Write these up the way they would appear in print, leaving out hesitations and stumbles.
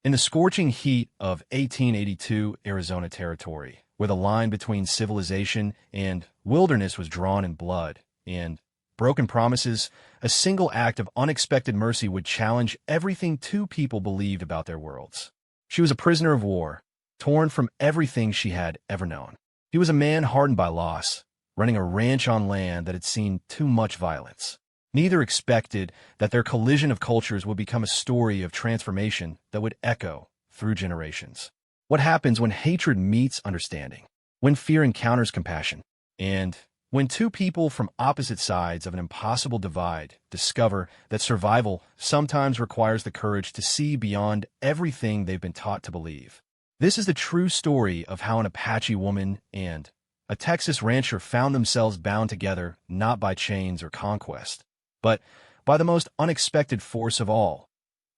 In the scorching heat of 1882 Arizona Territory, where the line between civilization and wilderness was drawn in blood and broken promises, a single act of unexpected mercy would challenge everything two people believed about their worlds. She was a prisoner of war, torn from everything she had ever known. He was a man hardened by loss, running a ranch on land that had seen too much violence. Neither expected that their collision of cultures would become a story of transformation that would echo through generations. What happens when hatred meets understanding, when fear encounters compassion, and when two people from opposite sides of an impossible divide discover that survival sometimes requires the courage to see beyond everything they've been taught to believe. This is the true story of how an Apache woman and a Texas rancher found themselves bound together not by chains or conquest, but by the most unexpected force of all,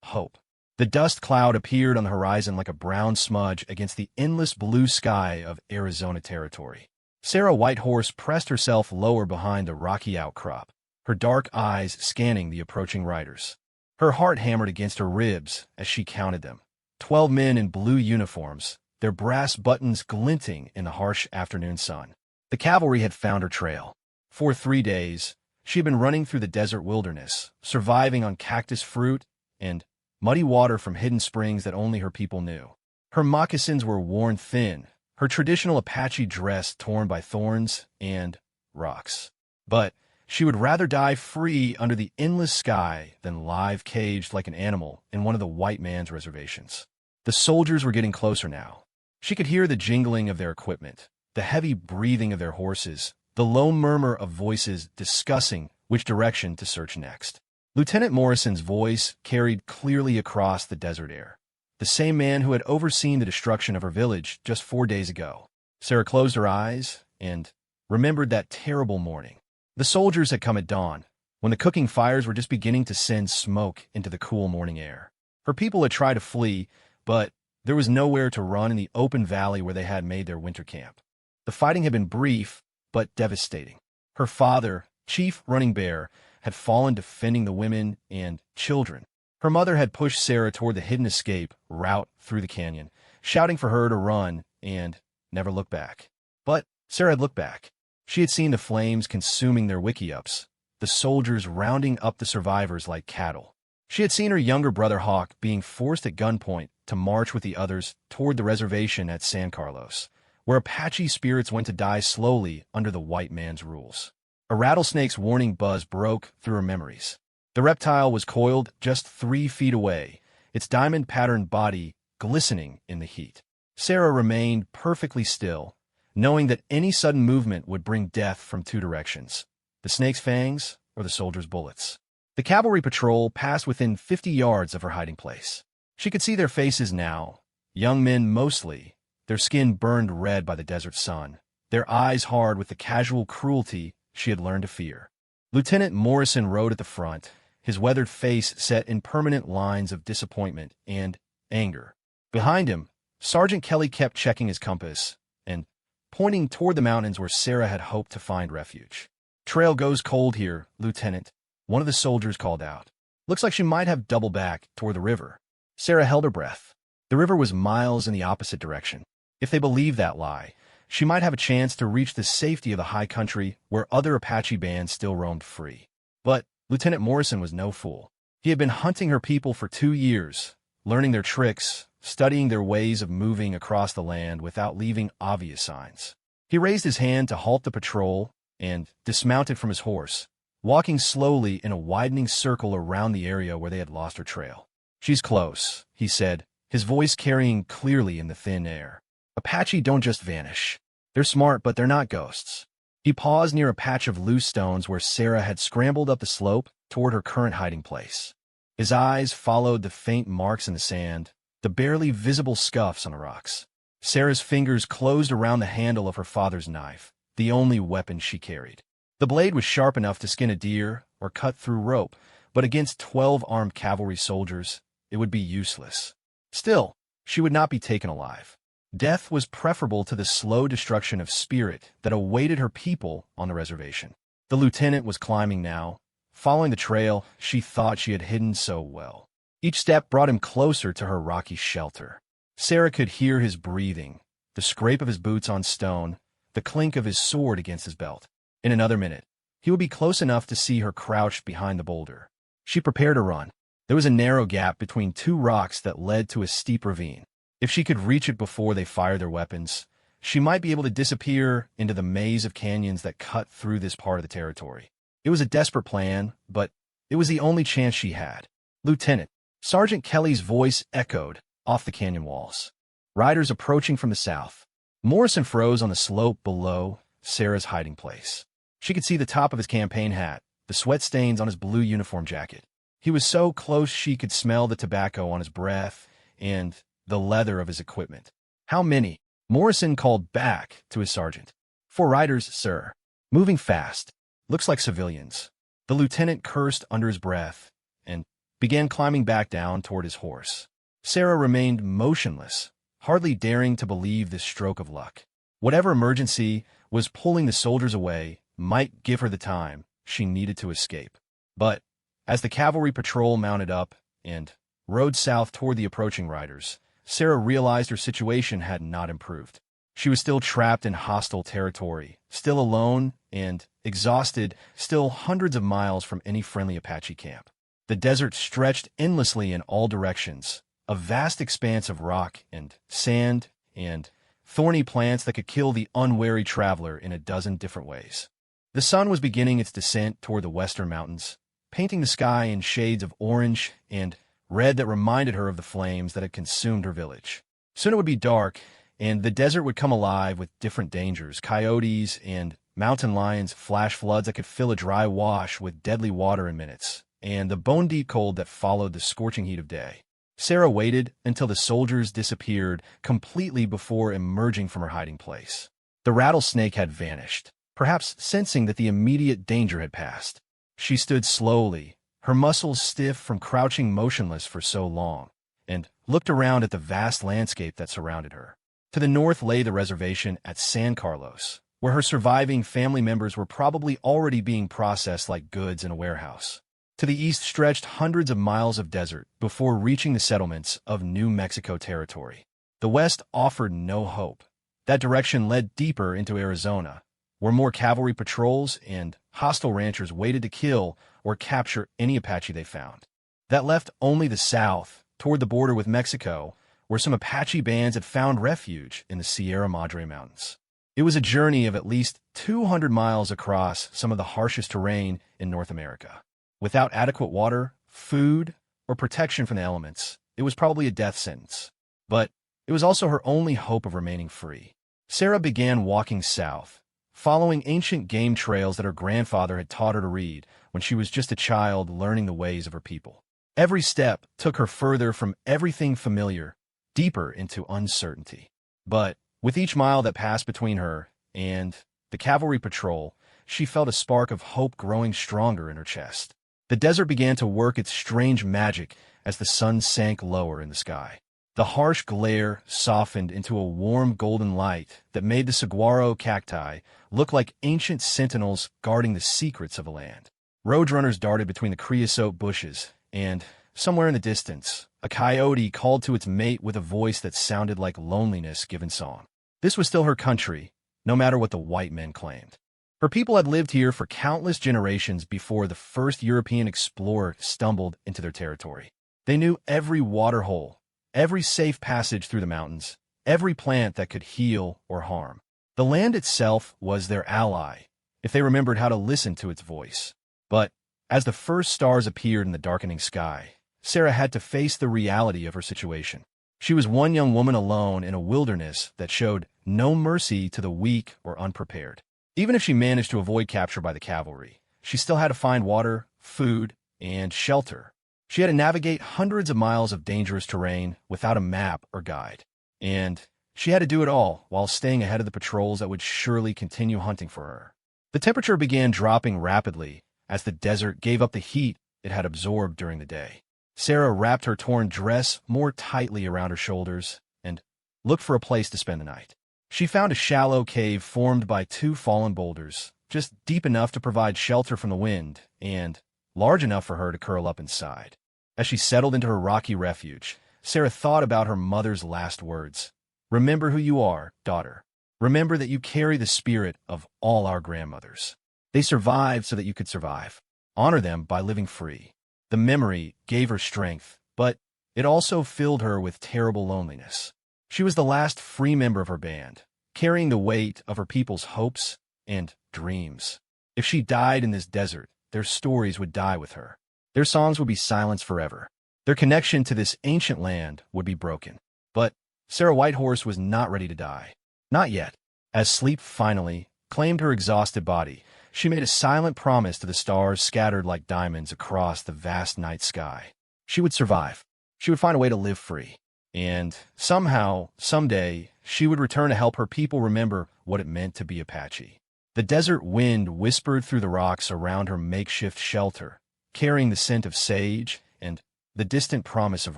hope. The dust cloud appeared on the horizon like a brown smudge against the endless blue sky of Arizona Territory. Sarah Whitehorse pressed herself lower behind a rocky outcrop, her dark eyes scanning the approaching riders. Her heart hammered against her ribs as she counted them. 12 men in blue uniforms, their brass buttons glinting in the harsh afternoon sun. The cavalry had found her trail. For 3 days, she had been running through the desert wilderness, surviving on cactus fruit and muddy water from hidden springs that only her people knew. Her moccasins were worn thin, her traditional Apache dress torn by thorns and rocks. But she would rather die free under the endless sky than live caged like an animal in one of the white man's reservations. The soldiers were getting closer now. She could hear the jingling of their equipment, the heavy breathing of their horses, the low murmur of voices discussing which direction to search next. Lieutenant Morrison's voice carried clearly across the desert air. The same man who had overseen the destruction of her village just 4 days ago. Sarah closed her eyes and remembered that terrible morning. The soldiers had come at dawn, when the cooking fires were just beginning to send smoke into the cool morning air. Her people had tried to flee, but there was nowhere to run in the open valley where they had made their winter camp. The fighting had been brief, but devastating. Her father, Chief Running Bear, had fallen defending the women and children. Her mother had pushed Sarah toward the hidden escape route through the canyon, shouting for her to run and never look back. But Sarah had looked back. She had seen the flames consuming their wickiups, the soldiers rounding up the survivors like cattle. She had seen her younger brother Hawk being forced at gunpoint to march with the others toward the reservation at San Carlos, where Apache spirits went to die slowly under the white man's rules. A rattlesnake's warning buzz broke through her memories. The reptile was coiled just 3 feet away, its diamond-patterned body glistening in the heat. Sarah remained perfectly still, knowing that any sudden movement would bring death from 2 directions, the snake's fangs or the soldier's bullets. The cavalry patrol passed within 50 yards of her hiding place. She could see their faces now, young men mostly, their skin burned red by the desert sun, their eyes hard with the casual cruelty she had learned to fear. Lieutenant Morrison rode at the front, his weathered face set in permanent lines of disappointment and anger. Behind him, Sergeant Kelly kept checking his compass and pointing toward the mountains where Sarah had hoped to find refuge. "Trail goes cold here, Lieutenant," one of the soldiers called out. "Looks like she might have doubled back toward the river." Sarah held her breath. The river was miles in the opposite direction. If they believed that lie, she might have a chance to reach the safety of the high country where other Apache bands still roamed free. But Lieutenant Morrison was no fool. He had been hunting her people for 2 years, learning their tricks, studying their ways of moving across the land without leaving obvious signs. He raised his hand to halt the patrol and dismounted from his horse, walking slowly in a widening circle around the area where they had lost her trail. "She's close," he said, his voice carrying clearly in the thin air. "Apache don't just vanish. They're smart, but they're not ghosts." He paused near a patch of loose stones where Sarah had scrambled up the slope toward her current hiding place. His eyes followed the faint marks in the sand, the barely visible scuffs on the rocks. Sarah's fingers closed around the handle of her father's knife, the only weapon she carried. The blade was sharp enough to skin a deer or cut through rope, but against 12 armed cavalry soldiers, it would be useless. Still, she would not be taken alive. Death was preferable to the slow destruction of spirit that awaited her people on the reservation. The lieutenant was climbing now, following the trail she thought she had hidden so well. Each step brought him closer to her rocky shelter. Sarah could hear his breathing, the scrape of his boots on stone, the clink of his sword against his belt. In another minute, he would be close enough to see her crouched behind the boulder. She prepared to run. There was a narrow gap between two rocks that led to a steep ravine. If she could reach it before they fired their weapons, she might be able to disappear into the maze of canyons that cut through this part of the territory. It was a desperate plan, but it was the only chance she had. "Lieutenant," Sergeant Kelly's voice echoed off the canyon walls. Riders approaching from the south. Morrison froze on the slope below Sarah's hiding place. She could see the top of his campaign hat, the sweat stains on his blue uniform jacket. He was so close she could smell the tobacco on his breath and the leather of his equipment. "How many?" Morrison called back to his sergeant. "4 riders, sir. Moving fast. Looks like civilians." The lieutenant cursed under his breath and began climbing back down toward his horse. Sarah remained motionless, hardly daring to believe this stroke of luck. Whatever emergency was pulling the soldiers away might give her the time she needed to escape. But as the cavalry patrol mounted up and rode south toward the approaching riders, Sarah realized her situation had not improved. She was still trapped in hostile territory, still alone and exhausted, still hundreds of miles from any friendly Apache camp. The desert stretched endlessly in all directions, a vast expanse of rock and sand and thorny plants that could kill the unwary traveler in a dozen different ways. The sun was beginning its descent toward the western mountains, painting the sky in shades of orange and red that reminded her of the flames that had consumed her village. Soon it would be dark, and the desert would come alive with different dangers, coyotes and mountain lions, flash floods that could fill a dry wash with deadly water in minutes, and the bone-deep cold that followed the scorching heat of day. Sarah waited until the soldiers disappeared completely before emerging from her hiding place. The rattlesnake had vanished, perhaps sensing that the immediate danger had passed. She stood slowly, her muscles stiff from crouching motionless for so long, and looked around at the vast landscape that surrounded her. To the north lay the reservation at San Carlos, where her surviving family members were probably already being processed like goods in a warehouse. To the east stretched hundreds of miles of desert before reaching the settlements of New Mexico territory. The west offered no hope. That direction led deeper into Arizona, where more cavalry patrols and hostile ranchers waited to kill or capture any Apache they found. That left only the south, toward the border with Mexico, where some Apache bands had found refuge in the Sierra Madre Mountains. It was a journey of at least 200 miles across some of the harshest terrain in North America. Without adequate water, food, or protection from the elements, it was probably a death sentence. But it was also her only hope of remaining free. Sarah began walking south, following ancient game trails that her grandfather had taught her to read when she was just a child learning the ways of her people. Every step took her further from everything familiar, deeper into uncertainty. But with each mile that passed between her and the cavalry patrol, she felt a spark of hope growing stronger in her chest. The desert began to work its strange magic as the sun sank lower in the sky. The harsh glare softened into a warm golden light that made the saguaro cacti look like ancient sentinels guarding the secrets of a land. Roadrunners darted between the creosote bushes, and somewhere in the distance, a coyote called to its mate with a voice that sounded like loneliness given song. This was still her country, no matter what the white men claimed. Her people had lived here for countless generations before the first European explorer stumbled into their territory. They knew every water hole, every safe passage through the mountains, every plant that could heal or harm. The land itself was their ally, if they remembered how to listen to its voice. But as the first stars appeared in the darkening sky, Sarah had to face the reality of her situation. She was one young woman alone in a wilderness that showed no mercy to the weak or unprepared. Even if she managed to avoid capture by the cavalry, she still had to find water, food, and shelter. She had to navigate hundreds of miles of dangerous terrain without a map or guide. And she had to do it all while staying ahead of the patrols that would surely continue hunting for her. The temperature began dropping rapidly as the desert gave up the heat it had absorbed during the day. Sarah wrapped her torn dress more tightly around her shoulders and looked for a place to spend the night. She found a shallow cave formed by 2 fallen boulders, just deep enough to provide shelter from the wind and large enough for her to curl up inside. As she settled into her rocky refuge, Sarah thought about her mother's last words. Remember who you are, daughter. Remember that you carry the spirit of all our grandmothers. They survived so that you could survive. Honor them by living free. The memory gave her strength, but it also filled her with terrible loneliness. She was the last free member of her band, carrying the weight of her people's hopes and dreams. If she died in this desert, their stories would die with her. Their songs would be silenced forever. Their connection to this ancient land would be broken. But Sarah Whitehorse was not ready to die. Not yet. As sleep finally claimed her exhausted body, she made a silent promise to the stars scattered like diamonds across the vast night sky. She would survive. She would find a way to live free. And somehow, someday, she would return to help her people remember what it meant to be Apache. The desert wind whispered through the rocks around her makeshift shelter, carrying the scent of sage and the distant promise of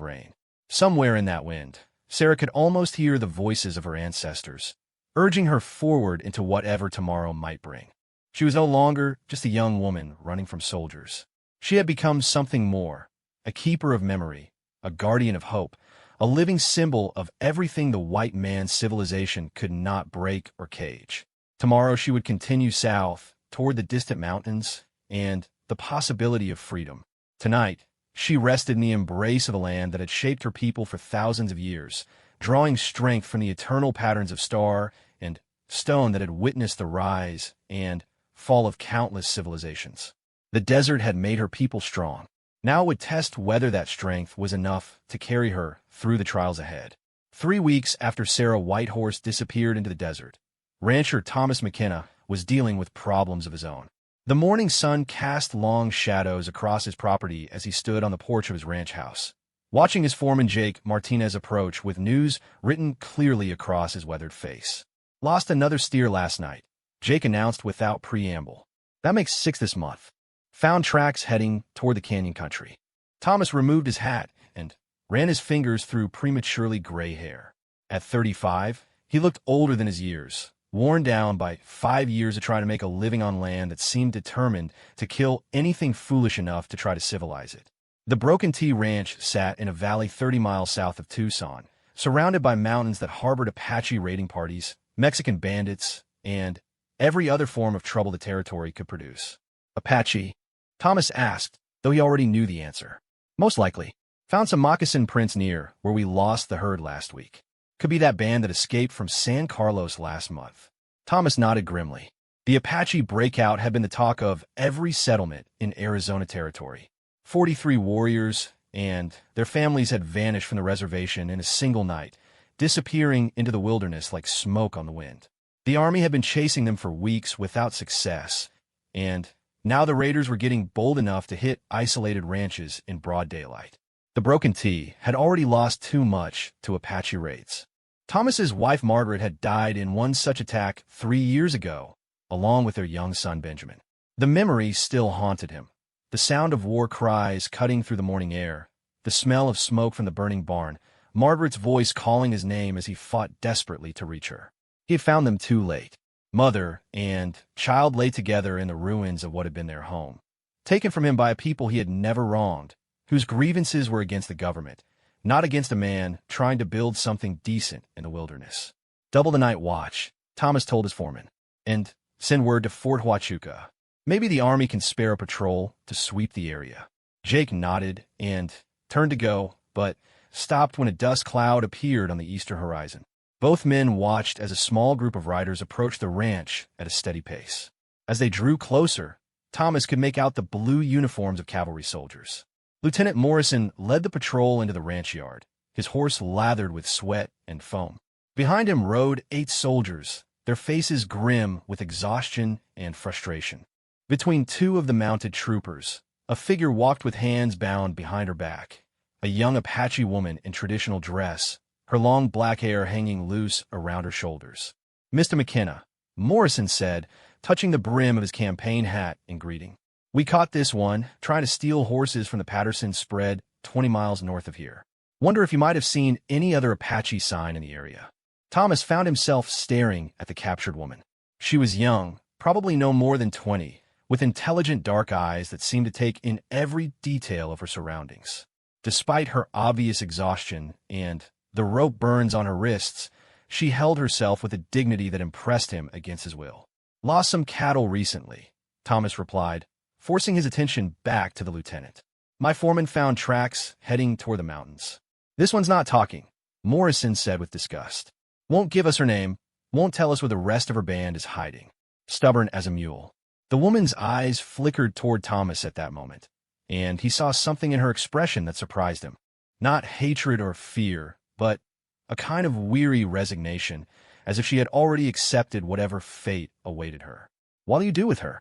rain. Somewhere in that wind, Sarah could almost hear the voices of her ancestors, urging her forward into whatever tomorrow might bring. She was no longer just a young woman running from soldiers. She had become something more, a keeper of memory, a guardian of hope, a living symbol of everything the white man's civilization could not break or cage. Tomorrow she would continue south, toward the distant mountains, and the possibility of freedom. Tonight, she rested in the embrace of a land that had shaped her people for thousands of years, drawing strength from the eternal patterns of star and stone that had witnessed the rise and fall of countless civilizations. The desert had made her people strong. Now it would test whether that strength was enough to carry her through the trials ahead. 3 weeks after Sarah Whitehorse disappeared into the desert, rancher Thomas McKenna was dealing with problems of his own. The morning sun cast long shadows across his property as he stood on the porch of his ranch house, watching his foreman Jake Martinez approach with news written clearly across his weathered face. Lost another steer last night, Jake announced without preamble. That makes 6 this month. Found tracks heading toward the canyon country. Thomas removed his hat and ran his fingers through prematurely gray hair. At 35, he looked older than his years, worn down by 5 years of trying to make a living on land that seemed determined to kill anything foolish enough to try to civilize it. The Broken T Ranch sat in a valley 30 miles south of Tucson, surrounded by mountains that harbored Apache raiding parties, Mexican bandits, and every other form of trouble the territory could produce. Apache? Thomas asked, though he already knew the answer. Most likely. Found some moccasin prints near where we lost the herd last week. Could be that band that escaped from San Carlos last month. Thomas nodded grimly. The Apache breakout had been the talk of every settlement in Arizona territory. 43 warriors and their families had vanished from the reservation in a single night, disappearing into the wilderness like smoke on the wind. The army had been chasing them for weeks without success, and now the raiders were getting bold enough to hit isolated ranches in broad daylight. The Broken T had already lost too much to Apache raids. Thomas's wife Margaret had died in one such attack 3 years ago, along with their young son Benjamin. The memory still haunted him. The sound of war cries cutting through the morning air, the smell of smoke from the burning barn, Margaret's voice calling his name as he fought desperately to reach her. He had found them too late. Mother and child lay together in the ruins of what had been their home, taken from him by a people he had never wronged, whose grievances were against the government, not against a man trying to build something decent in the wilderness. Double the night watch, Thomas told his foreman, and send word to Fort Huachuca. Maybe the army can spare a patrol to sweep the area. Jake nodded and turned to go, but stopped when a dust cloud appeared on the eastern horizon. Both men watched as a small group of riders approached the ranch at a steady pace. As they drew closer, Thomas could make out the blue uniforms of cavalry soldiers. Lieutenant Morrison led the patrol into the ranch yard, his horse lathered with sweat and foam. Behind him rode 8 soldiers, their faces grim with exhaustion and frustration. Between 2 of the mounted troopers, a figure walked with hands bound behind her back, a young Apache woman in traditional dress, her long black hair hanging loose around her shoulders. Mr. McKenna, Morrison said, touching the brim of his campaign hat in greeting. We caught this one, trying to steal horses from the Patterson spread 20 miles north of here. Wonder if you might have seen any other Apache sign in the area. Thomas found himself staring at the captured woman. She was young, probably no more than 20, with intelligent dark eyes that seemed to take in every detail of her surroundings. Despite her obvious exhaustion and the rope burns on her wrists, she held herself with a dignity that impressed him against his will. Lost some cattle recently, Thomas replied, forcing his attention back to the lieutenant. My foreman found tracks heading toward the mountains. This one's not talking, Morrison said with disgust. Won't give us her name, won't tell us where the rest of her band is hiding. Stubborn as a mule. The woman's eyes flickered toward Thomas at that moment, and he saw something in her expression that surprised him. Not hatred or fear, but a kind of weary resignation, as if she had already accepted whatever fate awaited her. What'll you do with her?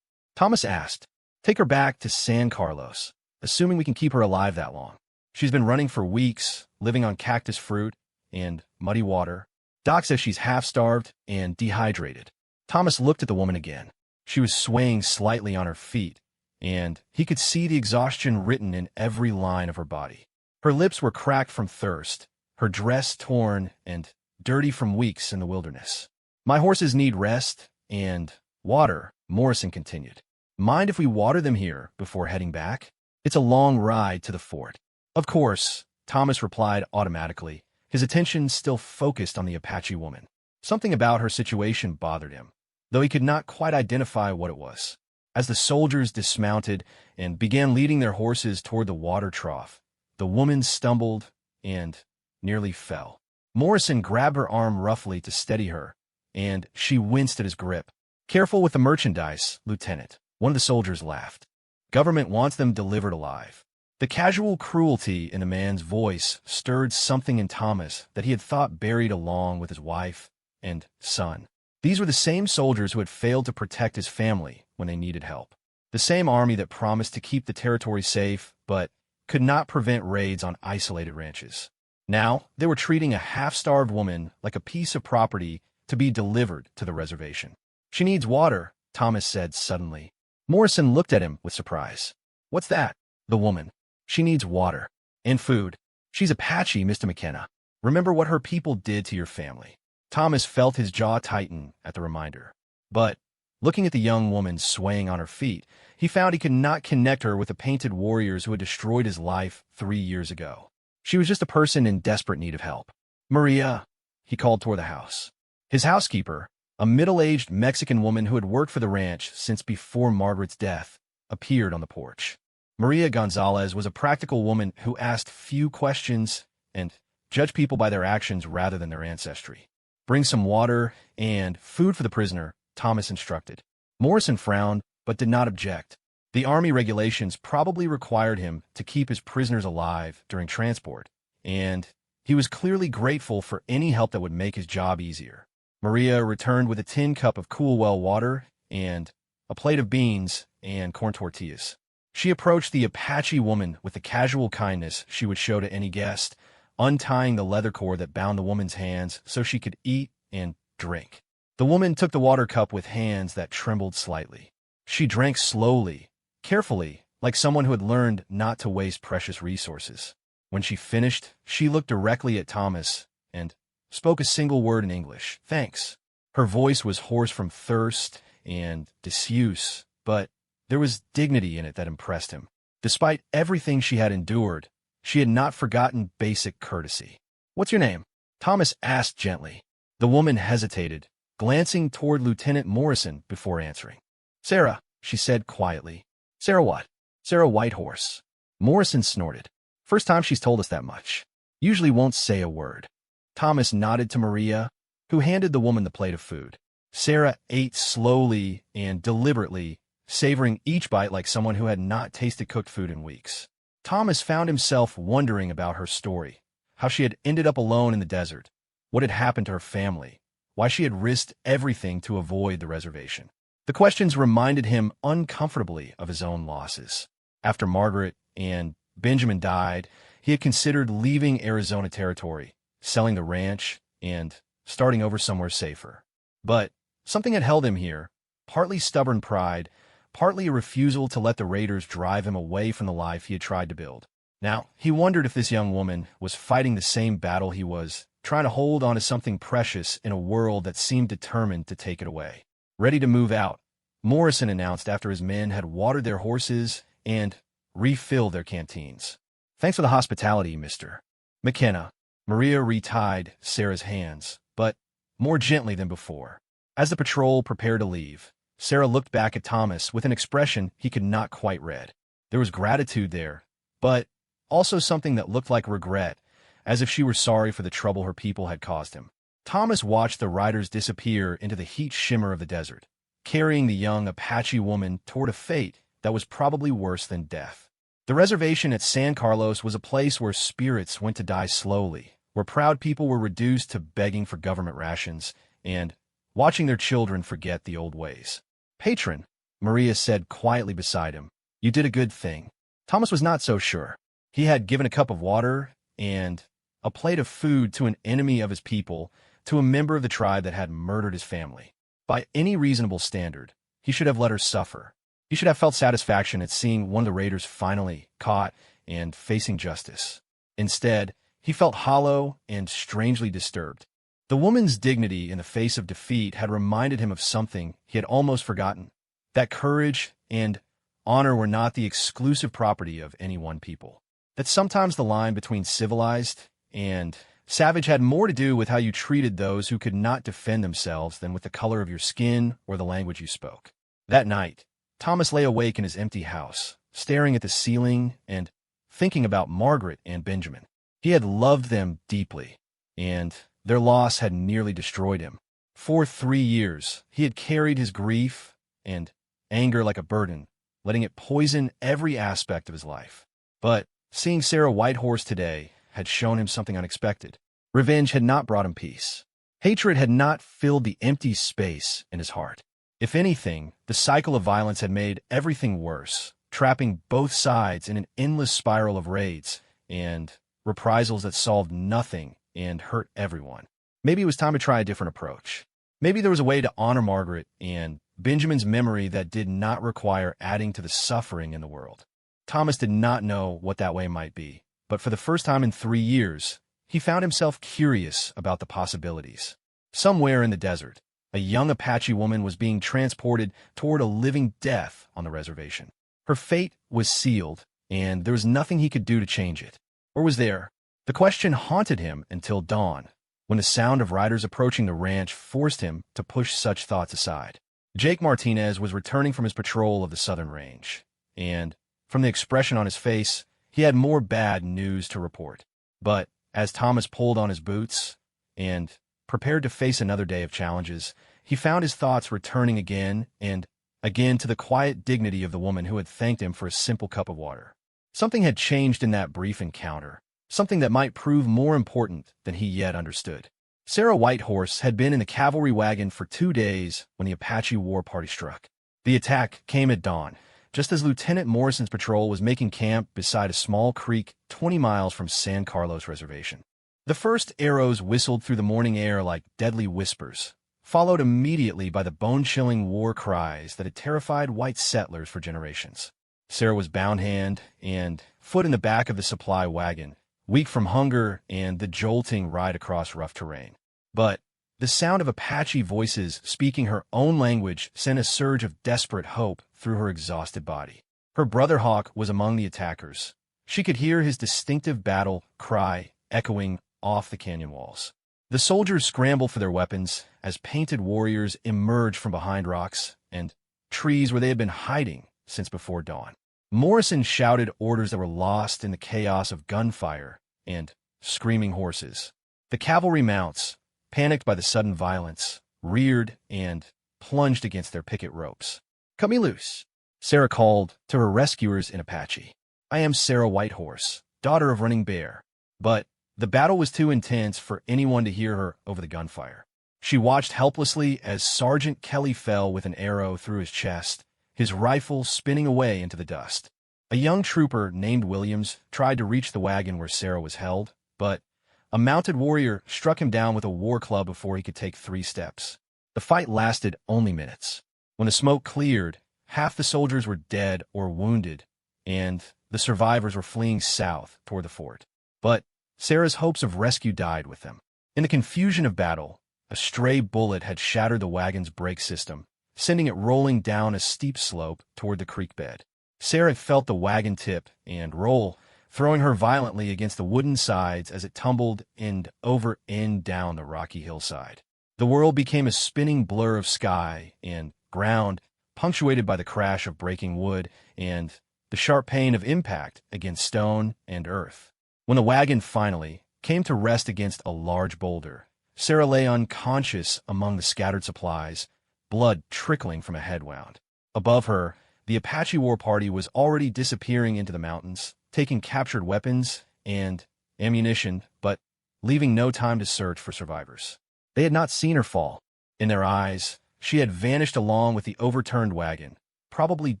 Thomas asked. Take her back to San Carlos, assuming we can keep her alive that long. She's been running for weeks, living on cactus fruit and muddy water. Doc says she's half-starved and dehydrated. Thomas looked at the woman again. She was swaying slightly on her feet, and he could see the exhaustion written in every line of her body. Her lips were cracked from thirst, her dress torn and dirty from weeks in the wilderness. My horses need rest and water, Morrison continued. Mind if we water them here before heading back? It's a long ride to the fort. Of course, Thomas replied automatically, his attention still focused on the Apache woman. Something about her situation bothered him, though he could not quite identify what it was. As the soldiers dismounted and began leading their horses toward the water trough, the woman stumbled and nearly fell. Morrison grabbed her arm roughly to steady her, and she winced at his grip. Careful with the merchandise, Lieutenant, one of the soldiers laughed. Government wants them delivered alive. The casual cruelty in the man's voice stirred something in Thomas that he had thought buried along with his wife and son. These were the same soldiers who had failed to protect his family when they needed help. The same army that promised to keep the territory safe, but could not prevent raids on isolated ranches. Now, they were treating a half-starved woman like a piece of property to be delivered to the reservation. She needs water, Thomas said suddenly. Morrison looked at him with surprise. What's that? The woman. She needs water. And food. She's Apache, Mr. McKenna. Remember what her people did to your family. Thomas felt his jaw tighten at the reminder. But, looking at the young woman swaying on her feet, he found he could not connect her with the painted warriors who had destroyed his life 3 years ago. She was just a person in desperate need of help. Maria, he called toward the house. His housekeeper, a middle-aged Mexican woman who had worked for the ranch since before Margaret's death, appeared on the porch. Maria Gonzalez was a practical woman who asked few questions and judged people by their actions rather than their ancestry. Bring some water and food for the prisoner, Thomas instructed. Morrison frowned, but did not object. The Army regulations probably required him to keep his prisoners alive during transport, and he was clearly grateful for any help that would make his job easier. Maria returned with a tin cup of cool well water and a plate of beans and corn tortillas. She approached the Apache woman with the casual kindness she would show to any guest, untying the leather cord that bound the woman's hands so she could eat and drink. The woman took the water cup with hands that trembled slightly. She drank slowly, carefully, like someone who had learned not to waste precious resources. When she finished, she looked directly at Thomas and spoke a single word in English, thanks. Her voice was hoarse from thirst and disuse, but there was dignity in it that impressed him. Despite everything she had endured, she had not forgotten basic courtesy. What's your name? Thomas asked gently. The woman hesitated, glancing toward Lieutenant Morrison before answering. Sarah, she said quietly. Sarah what? Sarah Whitehorse. Morrison snorted. First time she's told us that much. Usually won't say a word. Thomas nodded to Maria, who handed the woman the plate of food. Sarah ate slowly and deliberately, savoring each bite like someone who had not tasted cooked food in weeks. Thomas found himself wondering about her story, how she had ended up alone in the desert, what had happened to her family, why she had risked everything to avoid the reservation. The questions reminded him uncomfortably of his own losses. After Margaret and Benjamin died, he had considered leaving Arizona Territory, selling the ranch, and starting over somewhere safer. But something had held him here, partly stubborn pride, partly a refusal to let the raiders drive him away from the life he had tried to build. Now, he wondered if this young woman was fighting the same battle he was, trying to hold on to something precious in a world that seemed determined to take it away. Ready to move out, Morrison announced after his men had watered their horses and refilled their canteens. Thanks for the hospitality, Mr. McKenna. Maria retied Sarah's hands, but more gently than before. As the patrol prepared to leave, Sarah looked back at Thomas with an expression he could not quite read. There was gratitude there, but also something that looked like regret, as if she were sorry for the trouble her people had caused him. Thomas watched the riders disappear into the heat shimmer of the desert, carrying the young Apache woman toward a fate that was probably worse than death. The reservation at San Carlos was a place where spirits went to die slowly, where proud people were reduced to begging for government rations and watching their children forget the old ways. "Patron," Maria said quietly beside him, "you did a good thing." Thomas was not so sure. He had given a cup of water and a plate of food to an enemy of his people, to a member of the tribe that had murdered his family. By any reasonable standard, he should have let her suffer. He should have felt satisfaction at seeing one of the raiders finally caught and facing justice. Instead, he felt hollow and strangely disturbed. The woman's dignity in the face of defeat had reminded him of something he had almost forgotten, that courage and honor were not the exclusive property of any one people, that sometimes the line between civilized and savage had more to do with how you treated those who could not defend themselves than with the color of your skin or the language you spoke. That night, Thomas lay awake in his empty house, staring at the ceiling and thinking about Margaret and Benjamin. He had loved them deeply, and their loss had nearly destroyed him. For 3 years, he had carried his grief and anger like a burden, letting it poison every aspect of his life. But seeing Sarah Whitehorse today had shown him something unexpected. Revenge had not brought him peace. Hatred had not filled the empty space in his heart. If anything, the cycle of violence had made everything worse, trapping both sides in an endless spiral of raids and reprisals that solved nothing and hurt everyone. Maybe it was time to try a different approach. Maybe there was a way to honor Margaret and Benjamin's memory that did not require adding to the suffering in the world. Thomas did not know what that way might be, but for the first time in 3 years, he found himself curious about the possibilities. Somewhere in the desert, a young Apache woman was being transported toward a living death on the reservation. Her fate was sealed, and there was nothing he could do to change it. Or was there? The question haunted him until dawn, when the sound of riders approaching the ranch forced him to push such thoughts aside. Jake Martinez was returning from his patrol of the southern range, and from the expression on his face, he had more bad news to report. But as Thomas pulled on his boots and prepared to face another day of challenges, he found his thoughts returning again and again to the quiet dignity of the woman who had thanked him for a simple cup of water. Something had changed in that brief encounter, something that might prove more important than he yet understood. Sarah Whitehorse had been in the cavalry wagon for 2 days when the Apache war party struck. The attack came at dawn, just as Lieutenant Morrison's patrol was making camp beside a small creek 20 miles from San Carlos Reservation. The first arrows whistled through the morning air like deadly whispers, followed immediately by the bone-chilling war cries that had terrified white settlers for generations. Sarah was bound hand and foot in the back of the supply wagon, weak from hunger and the jolting ride across rough terrain. But the sound of Apache voices speaking her own language sent a surge of desperate hope through her exhausted body. Her brother Hawk was among the attackers. She could hear his distinctive battle cry echoing off the canyon walls. The soldiers scrambled for their weapons as painted warriors emerged from behind rocks and trees where they had been hiding since before dawn. Morrison shouted orders that were lost in the chaos of gunfire and screaming horses. The cavalry mounts, panicked by the sudden violence, reared and plunged against their picket ropes. "Cut me loose," Sarah called to her rescuers in Apache. "I am Sarah Whitehorse, daughter of Running Bear." But the battle was too intense for anyone to hear her over the gunfire. She watched helplessly as Sergeant Kelly fell with an arrow through his chest, his rifle spinning away into the dust. A young trooper named Williams tried to reach the wagon where Sarah was held, but a mounted warrior struck him down with a war club before he could take 3 steps. The fight lasted only minutes. When the smoke cleared, half the soldiers were dead or wounded, and the survivors were fleeing south toward the fort. But Sarah's hopes of rescue died with them. In the confusion of battle, a stray bullet had shattered the wagon's brake system, sending it rolling down a steep slope toward the creek bed. Sarah felt the wagon tip and roll, throwing her violently against the wooden sides as it tumbled end over end down the rocky hillside. The world became a spinning blur of sky and ground, punctuated by the crash of breaking wood and the sharp pain of impact against stone and earth. When the wagon finally came to rest against a large boulder, Sarah lay unconscious among the scattered supplies, blood trickling from a head wound. Above her, the Apache war party was already disappearing into the mountains, taking captured weapons and ammunition, but leaving no time to search for survivors. They had not seen her fall. In their eyes, she had vanished along with the overturned wagon, probably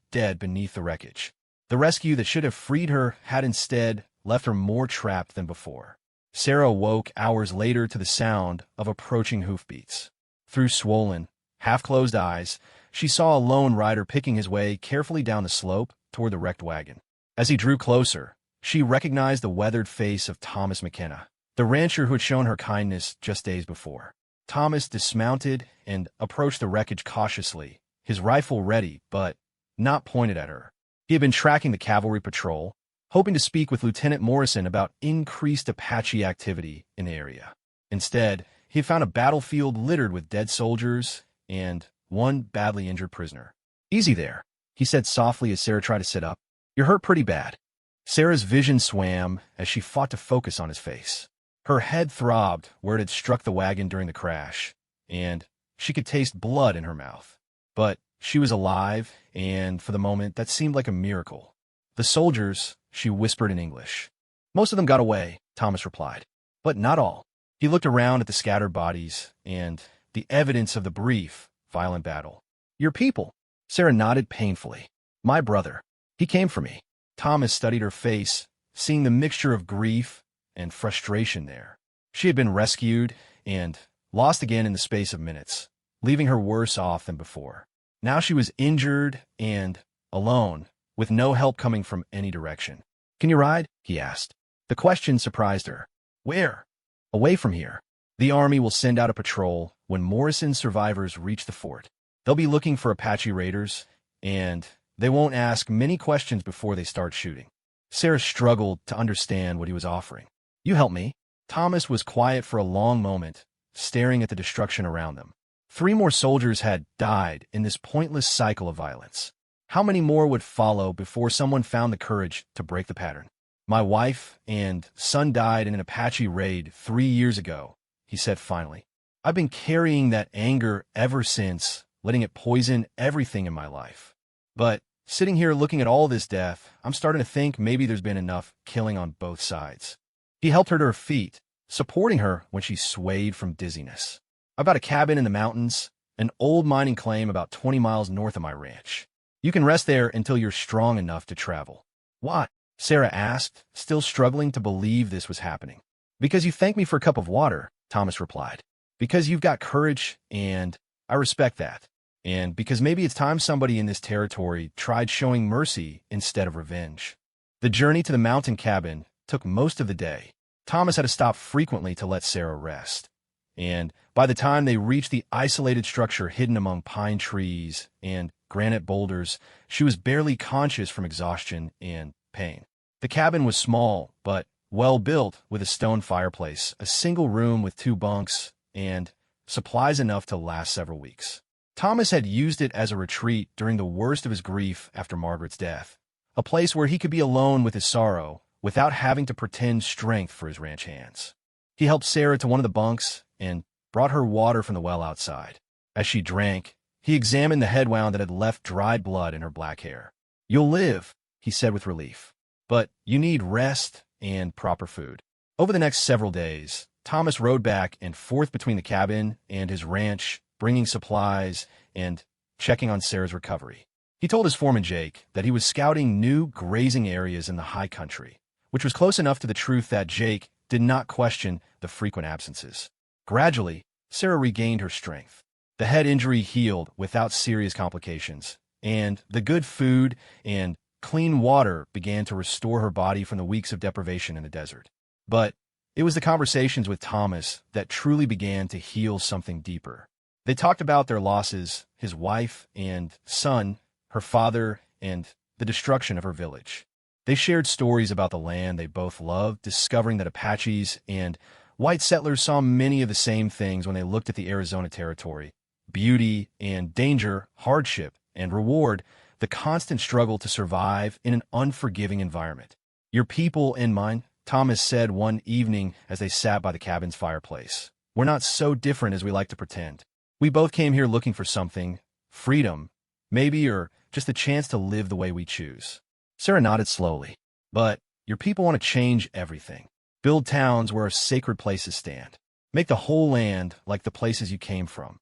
dead beneath the wreckage. The rescue that should have freed her had instead left her more trapped than before. Sarah awoke hours later to the sound of approaching hoofbeats. Through swollen, half-closed eyes, she saw a lone rider picking his way carefully down the slope toward the wrecked wagon. As he drew closer, she recognized the weathered face of Thomas McKenna, the rancher who had shown her kindness just days before. Thomas dismounted and approached the wreckage cautiously, his rifle ready but not pointed at her. He had been tracking the cavalry patrol, hoping to speak with Lieutenant Morrison about increased Apache activity in the area. Instead, he found a battlefield littered with dead soldiers and one badly injured prisoner. "Easy there," he said softly as Sarah tried to sit up. "You're hurt pretty bad." Sarah's vision swam as she fought to focus on his face. Her head throbbed where it had struck the wagon during the crash, and she could taste blood in her mouth. But she was alive, and for the moment, that seemed like a miracle. "The soldiers," she whispered in English. "Most of them got away," Thomas replied. "But not all." He looked around at the scattered bodies and the evidence of the brief, violent battle. "Your people?" Sarah nodded painfully. "My brother. He came for me." Thomas studied her face, seeing the mixture of grief and frustration there. She had been rescued and lost again in the space of minutes, leaving her worse off than before. Now she was injured and alone, with no help coming from any direction. "Can you ride?" he asked. The question surprised her. "Where?" "Away from here. The army will send out a patrol when Morrison's survivors reach the fort. They'll be looking for Apache raiders, and they won't ask many questions before they start shooting." Sarah struggled to understand what he was offering. "You help me." Thomas was quiet for a long moment, staring at the destruction around them. 3 more soldiers had died in this pointless cycle of violence. How many more would follow before someone found the courage to break the pattern? "My wife and son died in an Apache raid 3 years ago," he said finally. "I've been carrying that anger ever since, letting it poison everything in my life. But sitting here looking at all this death, I'm starting to think maybe there's been enough killing on both sides." He helped her to her feet, supporting her when she swayed from dizziness. "I've got a cabin in the mountains, an old mining claim about 20 miles north of my ranch. You can rest there until you're strong enough to travel." "Why?" Sarah asked, still struggling to believe this was happening. "Because you thanked me for a cup of water," Thomas replied. "Because you've got courage, and I respect that. And because maybe it's time somebody in this territory tried showing mercy instead of revenge." The journey to the mountain cabin took most of the day. Thomas had to stop frequently to let Sarah rest. And by the time they reached the isolated structure hidden among pine trees and granite boulders, she was barely conscious from exhaustion and pain. The cabin was small, but well-built, with a stone fireplace, a single room with 2 bunks, and supplies enough to last several weeks. Thomas had used it as a retreat during the worst of his grief after Margaret's death, a place where he could be alone with his sorrow without having to pretend strength for his ranch hands. He helped Sarah to one of the bunks and brought her water from the well outside. As she drank, he examined the head wound that had left dried blood in her black hair. "You'll live," he said with relief, "but you need rest and proper food." Over the next several days, Thomas rode back and forth between the cabin and his ranch, bringing supplies and checking on Sarah's recovery. He told his foreman Jake that he was scouting new grazing areas in the high country, which was close enough to the truth that Jake did not question the frequent absences. Gradually, Sarah regained her strength. The head injury healed without serious complications, and the good food and clean water began to restore her body from the weeks of deprivation in the desert. But it was the conversations with Thomas that truly began to heal something deeper. They talked about their losses, his wife and son, her father, and the destruction of her village. They shared stories about the land they both loved, discovering that Apaches and white settlers saw many of the same things when they looked at the Arizona territory: beauty and danger, hardship and reward, the constant struggle to survive in an unforgiving environment. "Your people and mine," Thomas said one evening as they sat by the cabin's fireplace. "We're not so different as we like to pretend. We both came here looking for something, freedom, maybe, or just a chance to live the way we choose." Sarah nodded slowly. "But your people want to change everything. Build towns where sacred places stand. Make the whole land like the places you came from."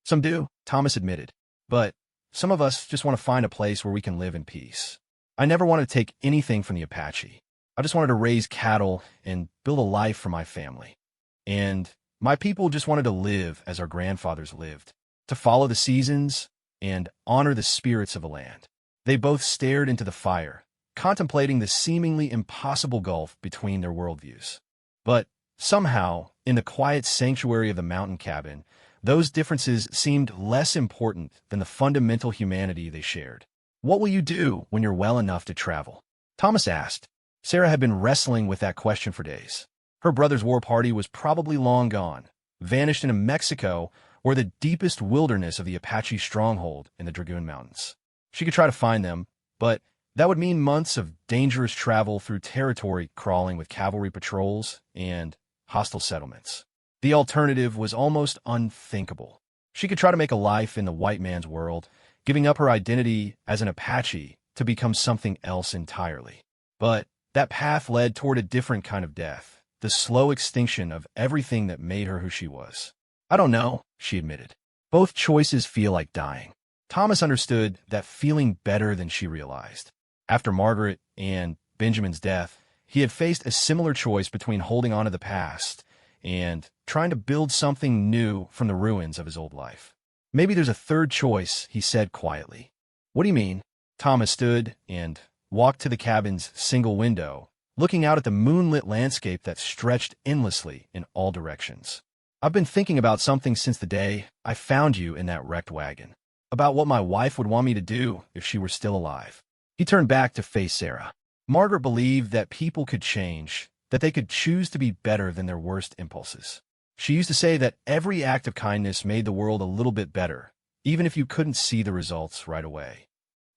"Some do," Thomas admitted. "But some of us just want to find a place where we can live in peace. I never wanted to take anything from the Apache. I just wanted to raise cattle and build a life for my family. And my people just wanted to live as our grandfathers lived, to follow the seasons and honor the spirits of the land." They both stared into the fire, contemplating the seemingly impossible gulf between their worldviews. But somehow, in the quiet sanctuary of the mountain cabin, those differences seemed less important than the fundamental humanity they shared. "What will you do when you're well enough to travel?" Thomas asked. Sarah had been wrestling with that question for days. Her brother's war party was probably long gone, vanished into Mexico or the deepest wilderness of the Apache stronghold in the Dragoon Mountains. She could try to find them, but that would mean months of dangerous travel through territory crawling with cavalry patrols and hostile settlements. The alternative was almost unthinkable. She could try to make a life in the white man's world, giving up her identity as an Apache to become something else entirely. But that path led toward a different kind of death, the slow extinction of everything that made her who she was. "I don't know," she admitted. "Both choices feel like dying." Thomas understood that feeling better than she realized. After Margaret and Benjamin's death, he had faced a similar choice between holding on to the past and trying to build something new from the ruins of his old life. "Maybe there's a third choice," he said quietly. "What do you mean?" Thomas stood and walked to the cabin's single window, looking out at the moonlit landscape that stretched endlessly in all directions. "I've been thinking about something since the day I found you in that wrecked wagon. About what my wife would want me to do if she were still alive." He turned back to face Sarah. Margaret believed that people could change, that they could choose to be better than their worst impulses. She used to say that every act of kindness made the world a little bit better, even if you couldn't see the results right away.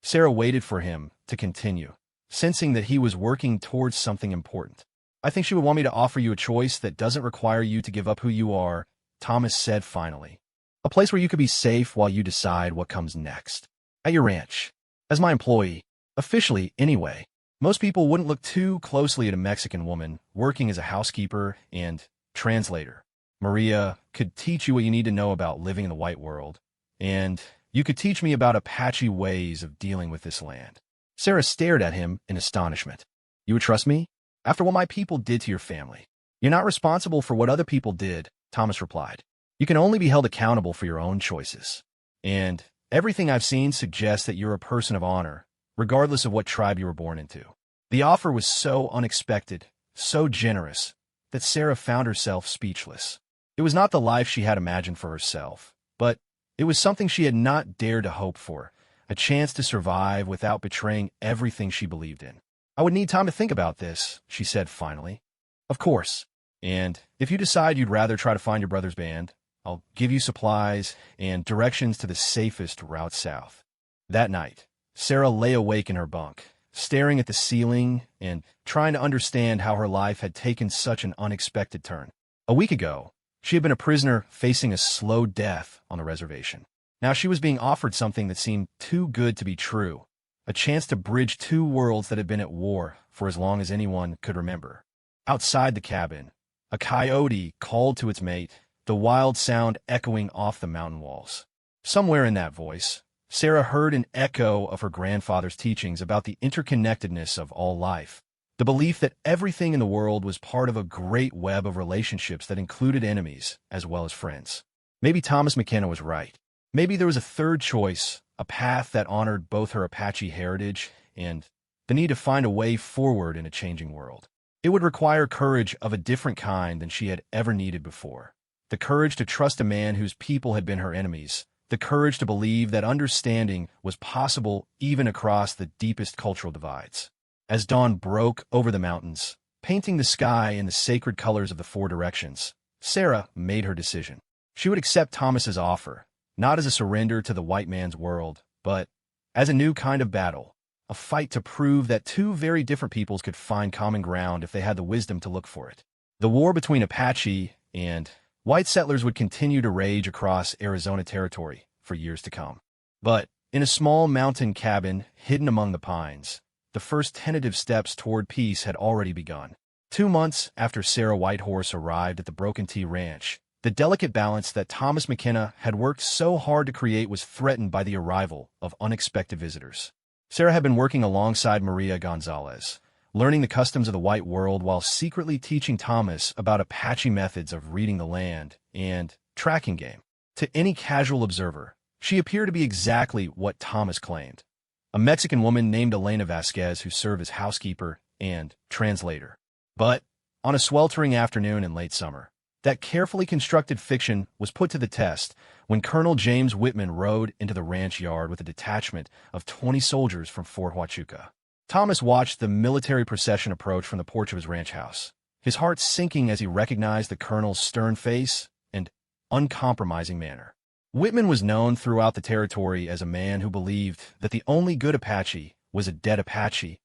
Sarah waited for him to continue, sensing that he was working towards something important. "I think she would want me to offer you a choice that doesn't require you to give up who you are," Thomas said finally. "A place where you could be safe while you decide what comes next. At your ranch. As my employee. Officially, anyway. Most people wouldn't look too closely at a Mexican woman working as a housekeeper and translator. Maria could teach you what you need to know about living in the white world, and you could teach me about Apache ways of dealing with this land." Sarah stared at him in astonishment. "You would trust me? After what my people did to your family?" "You're not responsible for what other people did," Thomas replied. "You can only be held accountable for your own choices. And everything I've seen suggests that you're a person of honor, regardless of what tribe you were born into." The offer was so unexpected, so generous, that Sarah found herself speechless. It was not the life she had imagined for herself, but it was something she had not dared to hope for, a chance to survive without betraying everything she believed in. "I would need time to think about this," she said finally. "Of course. And if you decide you'd rather try to find your brother's band, I'll give you supplies and directions to the safest route south." That night, Sarah lay awake in her bunk, staring at the ceiling and trying to understand how her life had taken such an unexpected turn. A week ago, she had been a prisoner facing a slow death on the reservation. Now she was being offered something that seemed too good to be true, a chance to bridge two worlds that had been at war for as long as anyone could remember. Outside the cabin, a coyote called to its mate, the wild sound echoing off the mountain walls. Somewhere in that voice, Sarah heard an echo of her grandfather's teachings about the interconnectedness of all life, the belief that everything in the world was part of a great web of relationships that included enemies as well as friends. Maybe Thomas McKenna was right. Maybe there was a third choice, a path that honored both her Apache heritage and the need to find a way forward in a changing world. It would require courage of a different kind than she had ever needed before. The courage to trust a man whose people had been her enemies, the courage to believe that understanding was possible even across the deepest cultural divides. As dawn broke over the mountains, painting the sky in the sacred colors of the four directions, Sarah made her decision. She would accept Thomas's offer, not as a surrender to the white man's world, but as a new kind of battle, a fight to prove that two very different peoples could find common ground if they had the wisdom to look for it. The war between Apache and white settlers would continue to rage across Arizona territory for years to come. But in a small mountain cabin hidden among the pines, the first tentative steps toward peace had already begun. 2 months after Sarah Whitehorse arrived at the Broken T Ranch, the delicate balance that Thomas McKenna had worked so hard to create was threatened by the arrival of unexpected visitors. Sarah had been working alongside Maria Gonzalez, learning the customs of the white world while secretly teaching Thomas about Apache methods of reading the land and tracking game. To any casual observer, she appeared to be exactly what Thomas claimed, a Mexican woman named Elena Vasquez who served as housekeeper and translator. But on a sweltering afternoon in late summer, that carefully constructed fiction was put to the test when Colonel James Whitman rode into the ranch yard with a detachment of 20 soldiers from Fort Huachuca. Thomas watched the military procession approach from the porch of his ranch house, his heart sinking as he recognized the colonel's stern face and uncompromising manner. Whitman was known throughout the territory as a man who believed that the only good Apache was a dead Apache,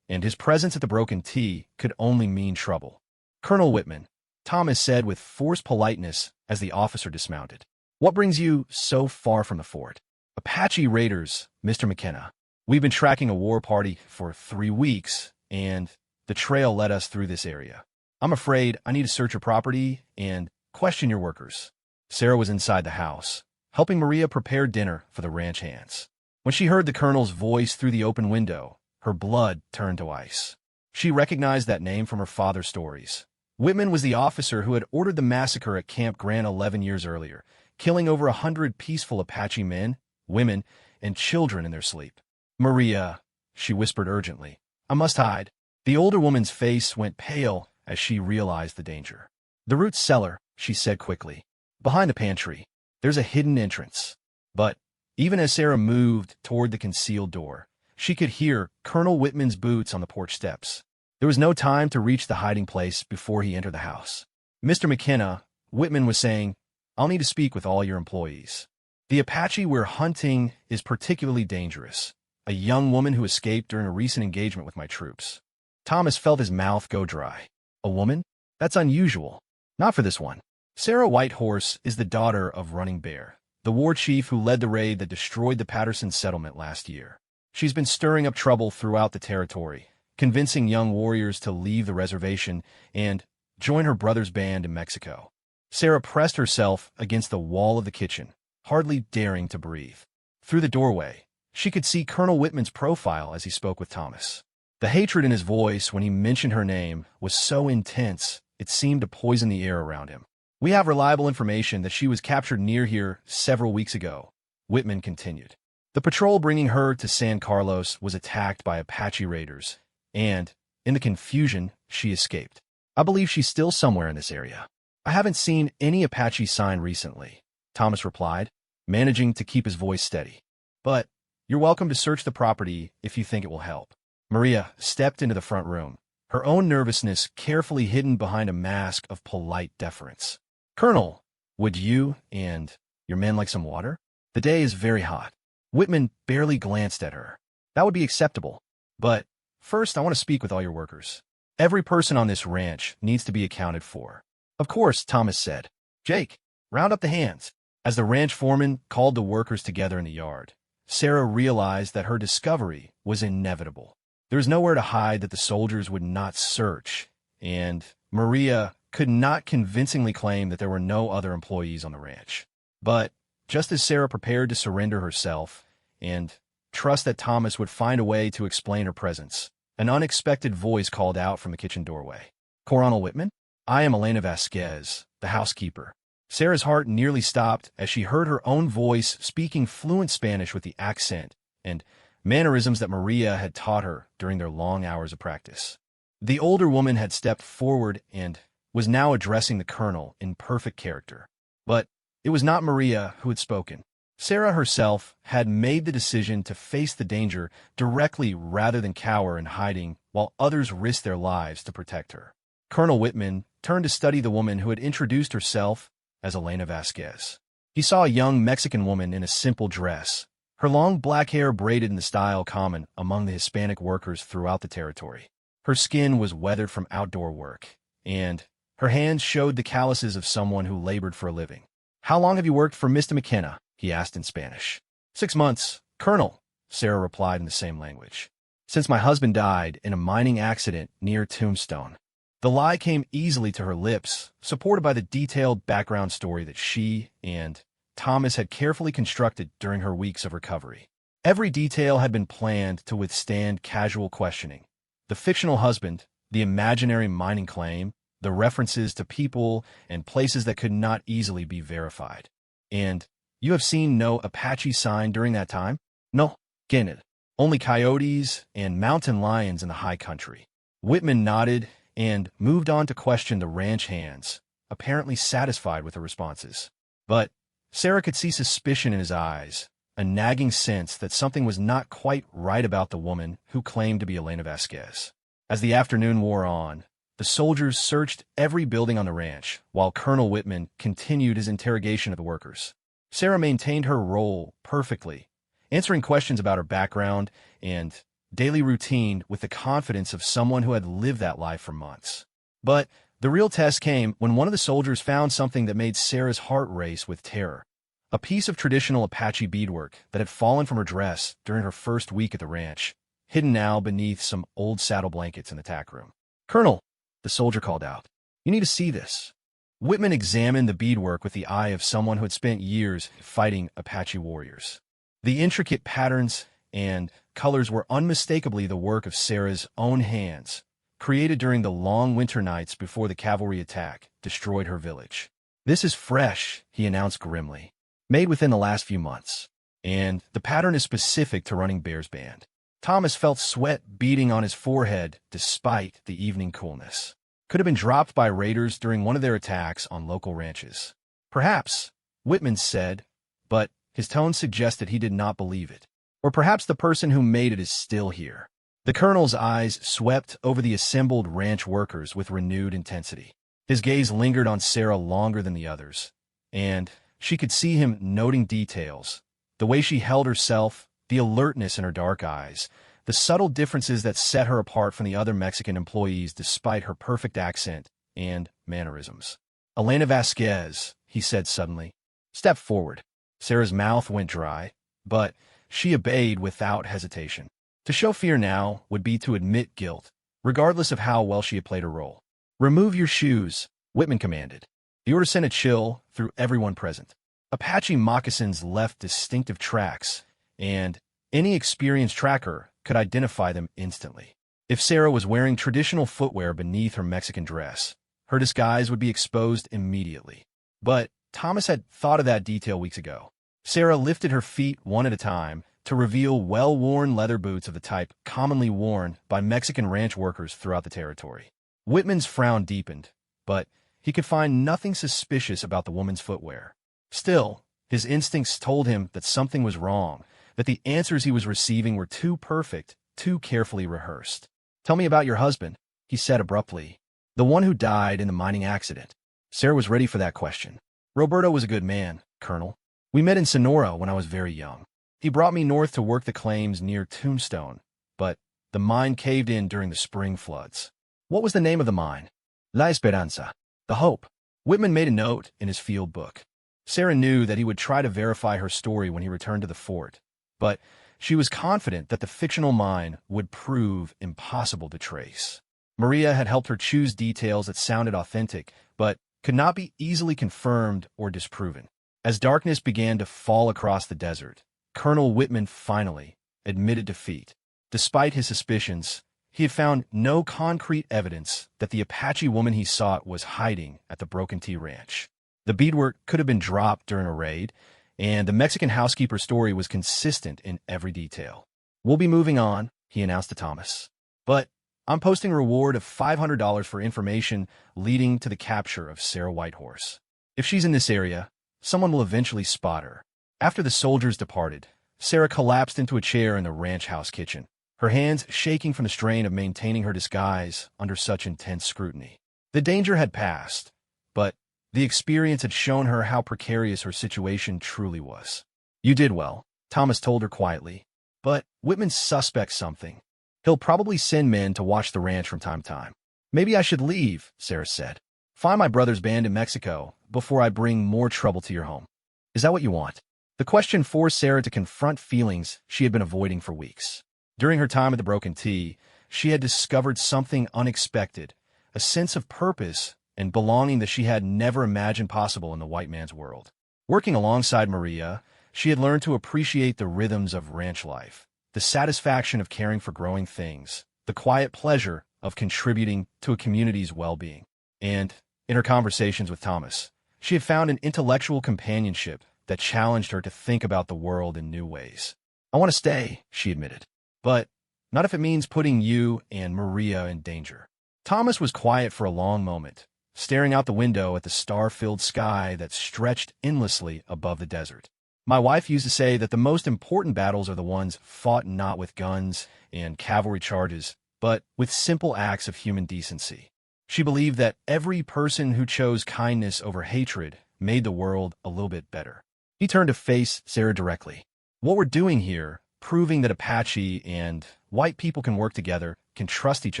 and his presence at the Broken T could only mean trouble. "Colonel Whitman," Thomas said with forced politeness as the officer dismounted, "what brings you so far from the fort?" "Apache raiders, Mr. McKenna. We've been tracking a war party for 3 weeks, and the trail led us through this area. I'm afraid I need to search your property and question your workers." Sarah was inside the house, helping Maria prepare dinner for the ranch hands. When she heard the colonel's voice through the open window, her blood turned to ice. She recognized that name from her father's stories. Whitman was the officer who had ordered the massacre at Camp Grant 11 years earlier, killing over 100 peaceful Apache men, women, and children in their sleep. "Maria," she whispered urgently, "I must hide." The older woman's face went pale as she realized the danger. "The root cellar," she said quickly. "Behind the pantry. There's a hidden entrance." But even as Sarah moved toward the concealed door, she could hear Colonel Whitman's boots on the porch steps. There was no time to reach the hiding place before he entered the house. "Mr. McKenna," Whitman was saying, "I'll need to speak with all your employees. The Apache we're hunting is particularly dangerous. A young woman who escaped during a recent engagement with my troops." Thomas felt his mouth go dry. "A woman? That's unusual. Not for this one." Sarah Whitehorse is the daughter of Running Bear, the war chief who led the raid that destroyed the Patterson settlement last year. She's been stirring up trouble throughout the territory, convincing young warriors to leave the reservation and join her brother's band in Mexico. Sarah pressed herself against the wall of the kitchen, hardly daring to breathe. Through the doorway, she could see Colonel Whitman's profile as he spoke with Thomas. The hatred in his voice when he mentioned her name was so intense it seemed to poison the air around him. "We have reliable information that she was captured near here several weeks ago," Whitman continued. "The patrol bringing her to San Carlos was attacked by Apache raiders, and, in the confusion, she escaped. I believe she's still somewhere in this area." "I haven't seen any Apache sign recently," Thomas replied, managing to keep his voice steady. "But you're welcome to search the property if you think it will help." Maria stepped into the front room, her own nervousness carefully hidden behind a mask of polite deference. "Colonel, would you and your men like some water? The day is very hot." Whitman barely glanced at her. "That would be acceptable. But first, I want to speak with all your workers. Every person on this ranch needs to be accounted for." "Of course," Thomas said. "Jake, round up the hands." As the ranch foreman called the workers together in the yard, Sarah realized that her discovery was inevitable. There was nowhere to hide that the soldiers would not search, and Maria could not convincingly claim that there were no other employees on the ranch. But just as Sarah prepared to surrender herself and trust that Thomas would find a way to explain her presence, an unexpected voice called out from the kitchen doorway. "Coronel Whitman? I am Elena Vasquez, the housekeeper." Sarah's heart nearly stopped as she heard her own voice speaking fluent Spanish with the accent and mannerisms that Maria had taught her during their long hours of practice. The older woman had stepped forward and was now addressing the colonel in perfect character. But it was not Maria who had spoken. Sarah herself had made the decision to face the danger directly rather than cower in hiding while others risked their lives to protect her. Colonel Whitman turned to study the woman who had introduced herself as Elena Vasquez. He saw a young Mexican woman in a simple dress, her long black hair braided in the style common among the Hispanic workers throughout the territory. Her skin was weathered from outdoor work, and her hands showed the calluses of someone who labored for a living. "How long have you worked for Mr. McKenna?" he asked in Spanish. "6 months, Colonel," Sarah replied in the same language. "Since my husband died in a mining accident near Tombstone." The lie came easily to her lips, supported by the detailed background story that she and Thomas had carefully constructed during her weeks of recovery. Every detail had been planned to withstand casual questioning. The fictional husband, the imaginary mining claim, the references to people and places that could not easily be verified. "And you have seen no Apache sign during that time?" "No, Kenneth. Only coyotes and mountain lions in the high country." Whitman nodded and moved on to question the ranch hands, apparently satisfied with her responses. But Sarah could see suspicion in his eyes, a nagging sense that something was not quite right about the woman who claimed to be Elena Vasquez. As the afternoon wore on, the soldiers searched every building on the ranch, while Colonel Whitman continued his interrogation of the workers. Sarah maintained her role perfectly, answering questions about her background and daily routine with the confidence of someone who had lived that life for months. But the real test came when one of the soldiers found something that made Sarah's heart race with terror. A piece of traditional Apache beadwork that had fallen from her dress during her first week at the ranch, hidden now beneath some old saddle blankets in the tack room. "Colonel," the soldier called out, "you need to see this." Whitman examined the beadwork with the eye of someone who had spent years fighting Apache warriors. The intricate patterns and colors were unmistakably the work of Sarah's own hands, created during the long winter nights before the cavalry attack destroyed her village. "This is fresh," he announced grimly, "made within the last few months. And the pattern is specific to Running Bear's band." Thomas felt sweat beading on his forehead despite the evening coolness. Could have been dropped by raiders during one of their attacks on local ranches. "Perhaps," Whitman said, but his tone suggested he did not believe it. "Or perhaps the person who made it is still here." The colonel's eyes swept over the assembled ranch workers with renewed intensity. His gaze lingered on Sarah longer than the others, and she could see him noting details, the way she held herself, the alertness in her dark eyes, the subtle differences that set her apart from the other Mexican employees despite her perfect accent and mannerisms. "Elena Vasquez," he said suddenly. "Step forward." Sarah's mouth went dry, but she obeyed without hesitation. To show fear now would be to admit guilt, regardless of how well she had played her role. "Remove your shoes," Whitman commanded. The order sent a chill through everyone present. Apache moccasins left distinctive tracks, and any experienced tracker could identify them instantly. If Sarah was wearing traditional footwear beneath her Mexican dress, her disguise would be exposed immediately. But Thomas had thought of that detail weeks ago. Sarah lifted her feet one at a time to reveal well-worn leather boots of the type commonly worn by Mexican ranch workers throughout the territory. Whitman's frown deepened, but he could find nothing suspicious about the woman's footwear. Still, his instincts told him that something was wrong, that the answers he was receiving were too perfect, too carefully rehearsed. "Tell me about your husband," he said abruptly. "The one who died in the mining accident." Sarah was ready for that question. "Roberto was a good man, Colonel. We met in Sonora when I was very young. He brought me north to work the claims near Tombstone, but the mine caved in during the spring floods." "What was the name of the mine?" "La Esperanza." "The Hope." Whitman made a note in his field book. Sarah knew that he would try to verify her story when he returned to the fort, but she was confident that the fictional mine would prove impossible to trace. Maria had helped her choose details that sounded authentic, but could not be easily confirmed or disproven. As darkness began to fall across the desert, Colonel Whitman finally admitted defeat. Despite his suspicions, he had found no concrete evidence that the Apache woman he sought was hiding at the Broken T Ranch. The beadwork could have been dropped during a raid, and the Mexican housekeeper's story was consistent in every detail. "We'll be moving on," he announced to Thomas. "But I'm posting a reward of $500 for information leading to the capture of Sarah Whitehorse. If she's in this area, someone will eventually spot her." After the soldiers departed, Sarah collapsed into a chair in the ranch house kitchen, her hands shaking from the strain of maintaining her disguise under such intense scrutiny. The danger had passed, but the experience had shown her how precarious her situation truly was. "You did well," Thomas told her quietly. "But Whitman suspects something. He'll probably send men to watch the ranch from time to time." "Maybe I should leave," Sarah said. "Find my brother's band in Mexico before I bring more trouble to your home. Is that what you want?" The question forced Sarah to confront feelings she had been avoiding for weeks. During her time at the Broken Tea, she had discovered something unexpected, a sense of purpose and belonging that she had never imagined possible in the white man's world. Working alongside Maria, she had learned to appreciate the rhythms of ranch life, the satisfaction of caring for growing things, the quiet pleasure of contributing to a community's well-being. And, in her conversations with Thomas, she had found an intellectual companionship that challenged her to think about the world in new ways. "I want to stay," she admitted, "but not if it means putting you and Maria in danger." Thomas was quiet for a long moment, staring out the window at the star-filled sky that stretched endlessly above the desert. "My wife used to say that the most important battles are the ones fought not with guns and cavalry charges, but with simple acts of human decency." She believed that every person who chose kindness over hatred made the world a little bit better. He turned to face Sarah directly. "What we're doing here, proving that Apache and white people can work together, can trust each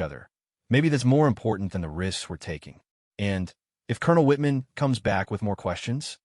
other, maybe that's more important than the risks we're taking. And if Colonel Whitman comes back with more questions,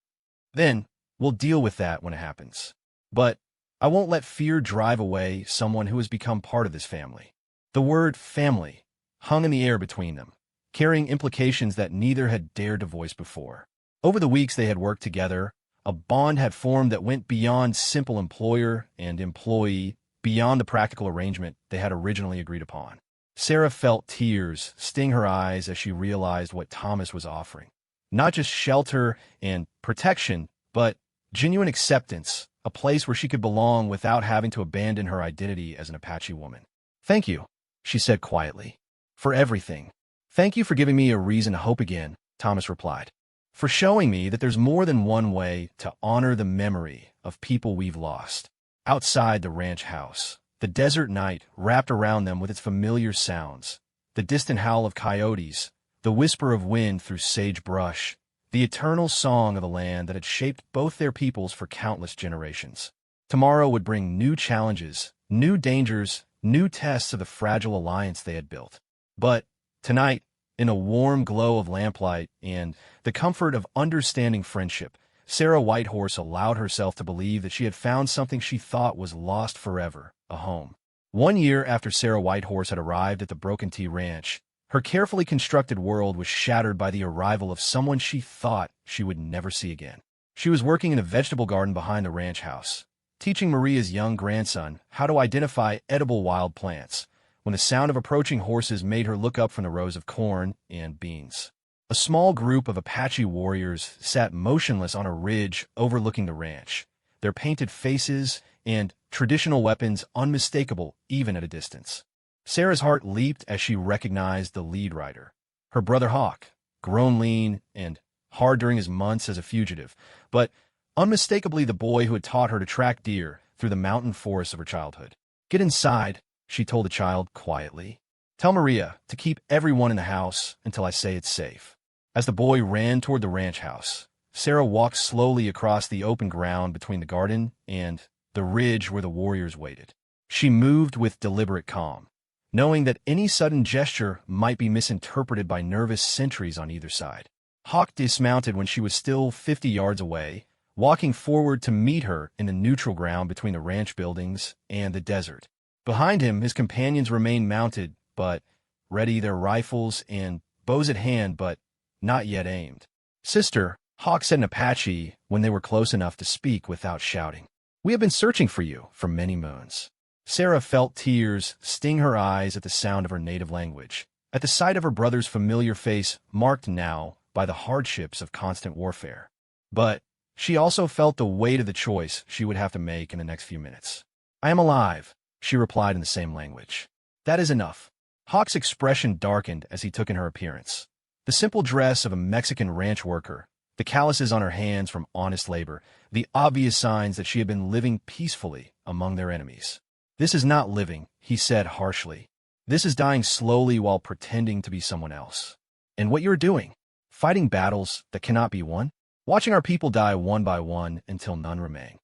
then we'll deal with that when it happens. But I won't let fear drive away someone who has become part of this family." The word family hung in the air between them, carrying implications that neither had dared to voice before. Over the weeks they had worked together, a bond had formed that went beyond simple employer and employee, beyond the practical arrangement they had originally agreed upon. Sarah felt tears sting her eyes as she realized what Thomas was offering. Not just shelter and protection, but genuine acceptance, a place where she could belong without having to abandon her identity as an Apache woman. "Thank you," she said quietly, "for everything." "Thank you for giving me a reason to hope again," Thomas replied. "For showing me that there's more than one way to honor the memory of people we've lost." Outside the ranch house, the desert night wrapped around them with its familiar sounds, the distant howl of coyotes, the whisper of wind through sagebrush, the eternal song of the land that had shaped both their peoples for countless generations. Tomorrow would bring new challenges, new dangers, new tests of the fragile alliance they had built. But tonight, in a warm glow of lamplight and the comfort of understanding friendship, Sarah Whitehorse allowed herself to believe that she had found something she thought was lost forever, a home. 1 year after Sarah Whitehorse had arrived at the Broken Tea Ranch, her carefully constructed world was shattered by the arrival of someone she thought she would never see again. She was working in a vegetable garden behind the ranch house, teaching Maria's young grandson how to identify edible wild plants, when the sound of approaching horses made her look up from the rows of corn and beans. A small group of Apache warriors sat motionless on a ridge overlooking the ranch, their painted faces and traditional weapons unmistakable even at a distance. Sarah's heart leaped as she recognized the lead rider, her brother Hawk, grown lean and hard during his months as a fugitive, but unmistakably the boy who had taught her to track deer through the mountain forests of her childhood. "Get inside," she told the child quietly. "Tell Maria to keep everyone in the house until I say it's safe." As the boy ran toward the ranch house, Sarah walked slowly across the open ground between the garden and the ridge where the warriors waited. She moved with deliberate calm, knowing that any sudden gesture might be misinterpreted by nervous sentries on either side. Hawk dismounted when she was still 50 yards away, walking forward to meet her in the neutral ground between the ranch buildings and the desert. Behind him, his companions remained mounted, but ready, their rifles and bows at hand, but not yet aimed. "Sister," Hawk said in Apache when they were close enough to speak without shouting, "we have been searching for you for many moons." Sarah felt tears sting her eyes at the sound of her native language, at the sight of her brother's familiar face marked now by the hardships of constant warfare. But she also felt the weight of the choice she would have to make in the next few minutes. "I am alive," she replied in the same language. "That is enough." Hawk's expression darkened as he took in her appearance. The simple dress of a Mexican ranch worker, the calluses on her hands from honest labor, the obvious signs that she had been living peacefully among their enemies. This is not living, he said harshly. This is dying slowly while pretending to be someone else. And what you're doing? Fighting battles that cannot be won? Watching our people die one by one until none remain.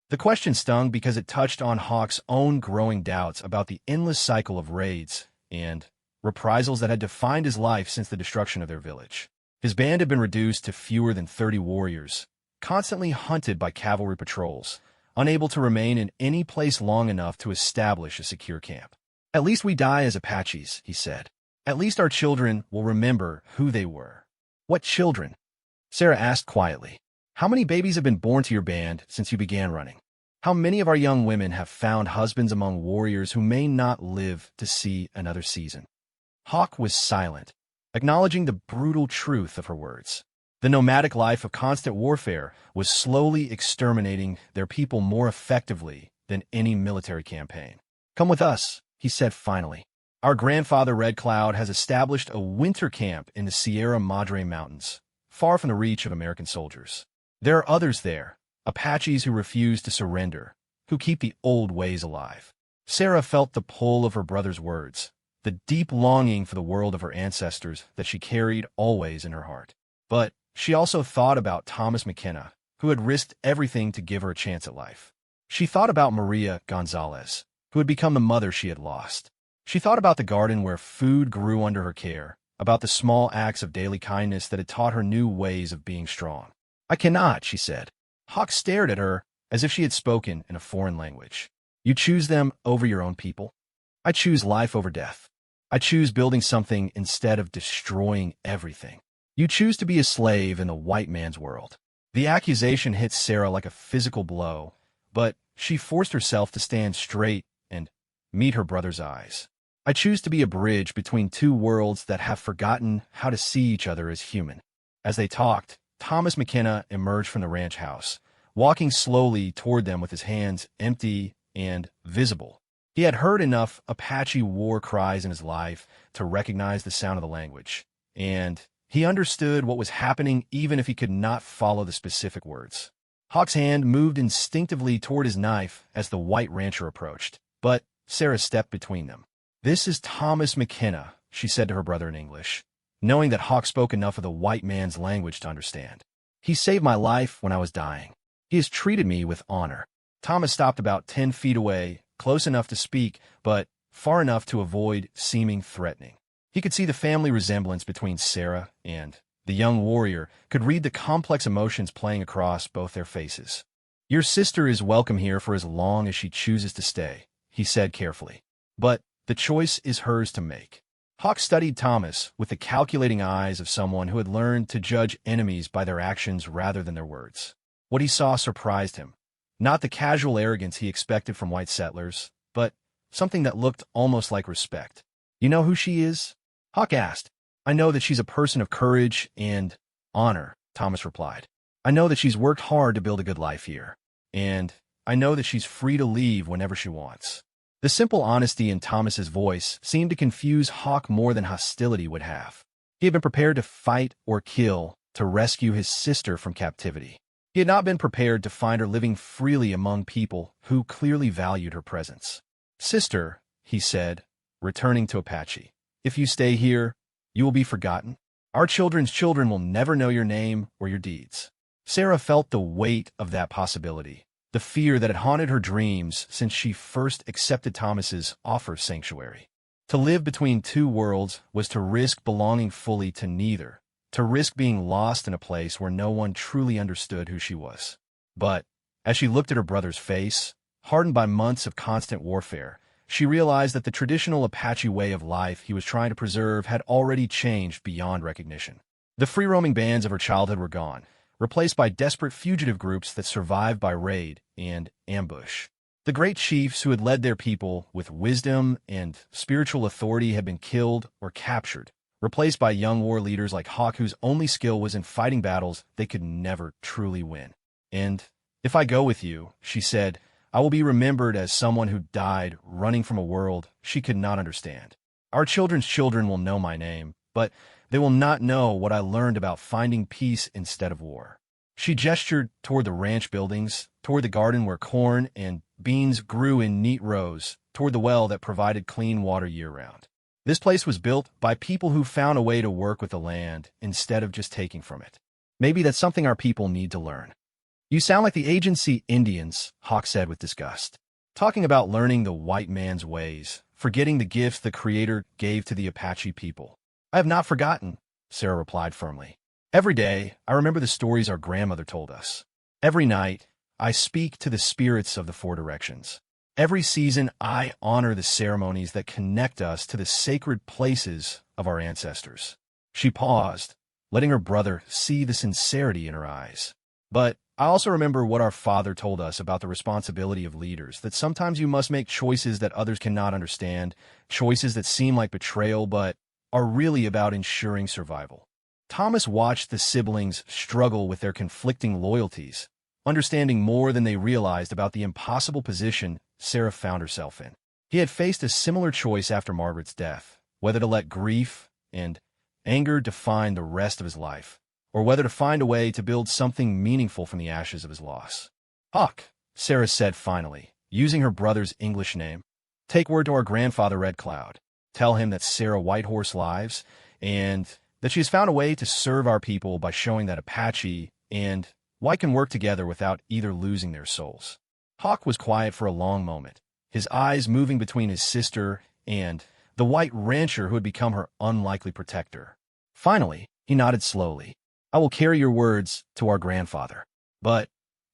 The question stung because it touched on Hawk's own growing doubts about the endless cycle of raids and reprisals that had defined his life since the destruction of their village. His band had been reduced to fewer than 30 warriors, constantly hunted by cavalry patrols, unable to remain in any place long enough to establish a secure camp. At least we die as Apaches, he said. At least our children will remember who they were. What children? Sarah asked quietly. How many babies have been born to your band since you began running? How many of our young women have found husbands among warriors who may not live to see another season? Hawk was silent, acknowledging the brutal truth of her words. The nomadic life of constant warfare was slowly exterminating their people more effectively than any military campaign. Come with us, he said finally. Our grandfather Red Cloud has established a winter camp in the Sierra Madre Mountains, far from the reach of American soldiers. There are others there, Apaches who refuse to surrender, who keep the old ways alive. Sarah felt the pull of her brother's words, the deep longing for the world of her ancestors that she carried always in her heart. But she also thought about Thomas McKenna, who had risked everything to give her a chance at life. She thought about Maria Gonzalez, who had become the mother she had lost. She thought about the garden where food grew under her care, about the small acts of daily kindness that had taught her new ways of being strong. I cannot, she said. Hawk stared at her as if she had spoken in a foreign language. You choose them over your own people? I choose life over death. I choose building something instead of destroying everything. You choose to be a slave in the white man's world. The accusation hit Sarah like a physical blow, but she forced herself to stand straight and meet her brother's eyes. I choose to be a bridge between two worlds that have forgotten how to see each other as human. As they talked, Thomas McKenna emerged from the ranch house, walking slowly toward them with his hands empty and visible. He had heard enough Apache war cries in his life to recognize the sound of the language, and he understood what was happening even if he could not follow the specific words. Hawk's hand moved instinctively toward his knife as the white rancher approached, but Sarah stepped between them. This is Thomas McKenna, she said to her brother in English, knowing that Hawk spoke enough of the white man's language to understand. He saved my life when I was dying. He has treated me with honor. Thomas stopped about 10 feet away, close enough to speak, but far enough to avoid seeming threatening. He could see the family resemblance between Sarah and the young warrior, could read the complex emotions playing across both their faces. Your sister is welcome here for as long as she chooses to stay, he said carefully. But the choice is hers to make. Hawk studied Thomas with the calculating eyes of someone who had learned to judge enemies by their actions rather than their words. What he saw surprised him. Not the casual arrogance he expected from white settlers, but something that looked almost like respect. You know who she is? Hawk asked. I know that she's a person of courage and honor, Thomas replied. I know that she's worked hard to build a good life here. And I know that she's free to leave whenever she wants. The simple honesty in Thomas's voice seemed to confuse Hawk more than hostility would have. He had been prepared to fight or kill to rescue his sister from captivity. He had not been prepared to find her living freely among people who clearly valued her presence. Sister, he said, returning to Apache, if you stay here, you will be forgotten. Our children's children will never know your name or your deeds. Sarah felt the weight of that possibility, the fear that had haunted her dreams since she first accepted Thomas's offer of sanctuary. To live between two worlds was to risk belonging fully to neither, to risk being lost in a place where no one truly understood who she was. But as she looked at her brother's face, hardened by months of constant warfare, she realized that the traditional Apache way of life he was trying to preserve had already changed beyond recognition. The free-roaming bands of her childhood were gone, replaced by desperate fugitive groups that survived by raid and ambush. The great chiefs who had led their people with wisdom and spiritual authority had been killed or captured, replaced by young war leaders like Hawk whose only skill was in fighting battles they could never truly win. And if I go with you, she said, I will be remembered as someone who died running from a world she could not understand. Our children's children will know my name, but they will not know what I learned about finding peace instead of war. She gestured toward the ranch buildings, toward the garden where corn and beans grew in neat rows toward the well that provided clean water year-round. This place was built by people who found a way to work with the land instead of just taking from it. Maybe that's something our people need to learn. You sound like the agency Indians, Hawk said with disgust. Talking about learning the white man's ways, forgetting the gifts the Creator gave to the Apache people. I have not forgotten, Sarah replied firmly. Every day, I remember the stories our grandmother told us. Every night, I speak to the spirits of the four directions. Every season, I honor the ceremonies that connect us to the sacred places of our ancestors. She paused, letting her brother see the sincerity in her eyes. But I also remember what our father told us about the responsibility of leaders, that sometimes you must make choices that others cannot understand, choices that seem like betrayal but are really about ensuring survival. Thomas watched the siblings struggle with their conflicting loyalties, understanding more than they realized about the impossible position Sarah found herself in. He had faced a similar choice after Margaret's death, whether to let grief and anger define the rest of his life, or whether to find a way to build something meaningful from the ashes of his loss. Hawk, Sarah said finally, using her brother's English name. Take word to our grandfather Red Cloud. Tell him that Sarah Whitehorse lives, and that she has found a way to serve our people by showing that Apache and White can work together without either losing their souls. Hawk was quiet for a long moment, his eyes moving between his sister and the white rancher who had become her unlikely protector. Finally, he nodded slowly. I will carry your words to our grandfather, but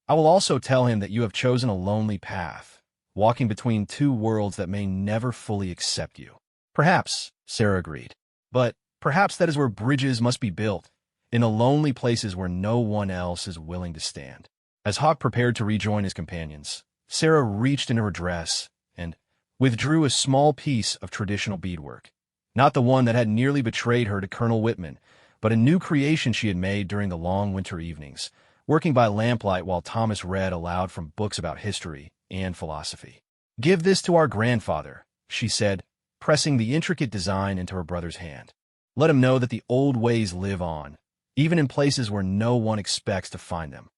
I will also tell him that you have chosen a lonely path, walking between two worlds that may never fully accept you. Perhaps, Sarah agreed, but perhaps that is where bridges must be built, in the lonely places where no one else is willing to stand. As Hawk prepared to rejoin his companions, Sarah reached into her dress and withdrew a small piece of traditional beadwork, not the one that had nearly betrayed her to Colonel Whitman, but a new creation she had made during the long winter evenings, working by lamplight while Thomas read aloud from books about history and philosophy. Give this to our grandfather, she said, pressing the intricate design into her brother's hand. Let him know that the old ways live on, even in places where no one expects to find them.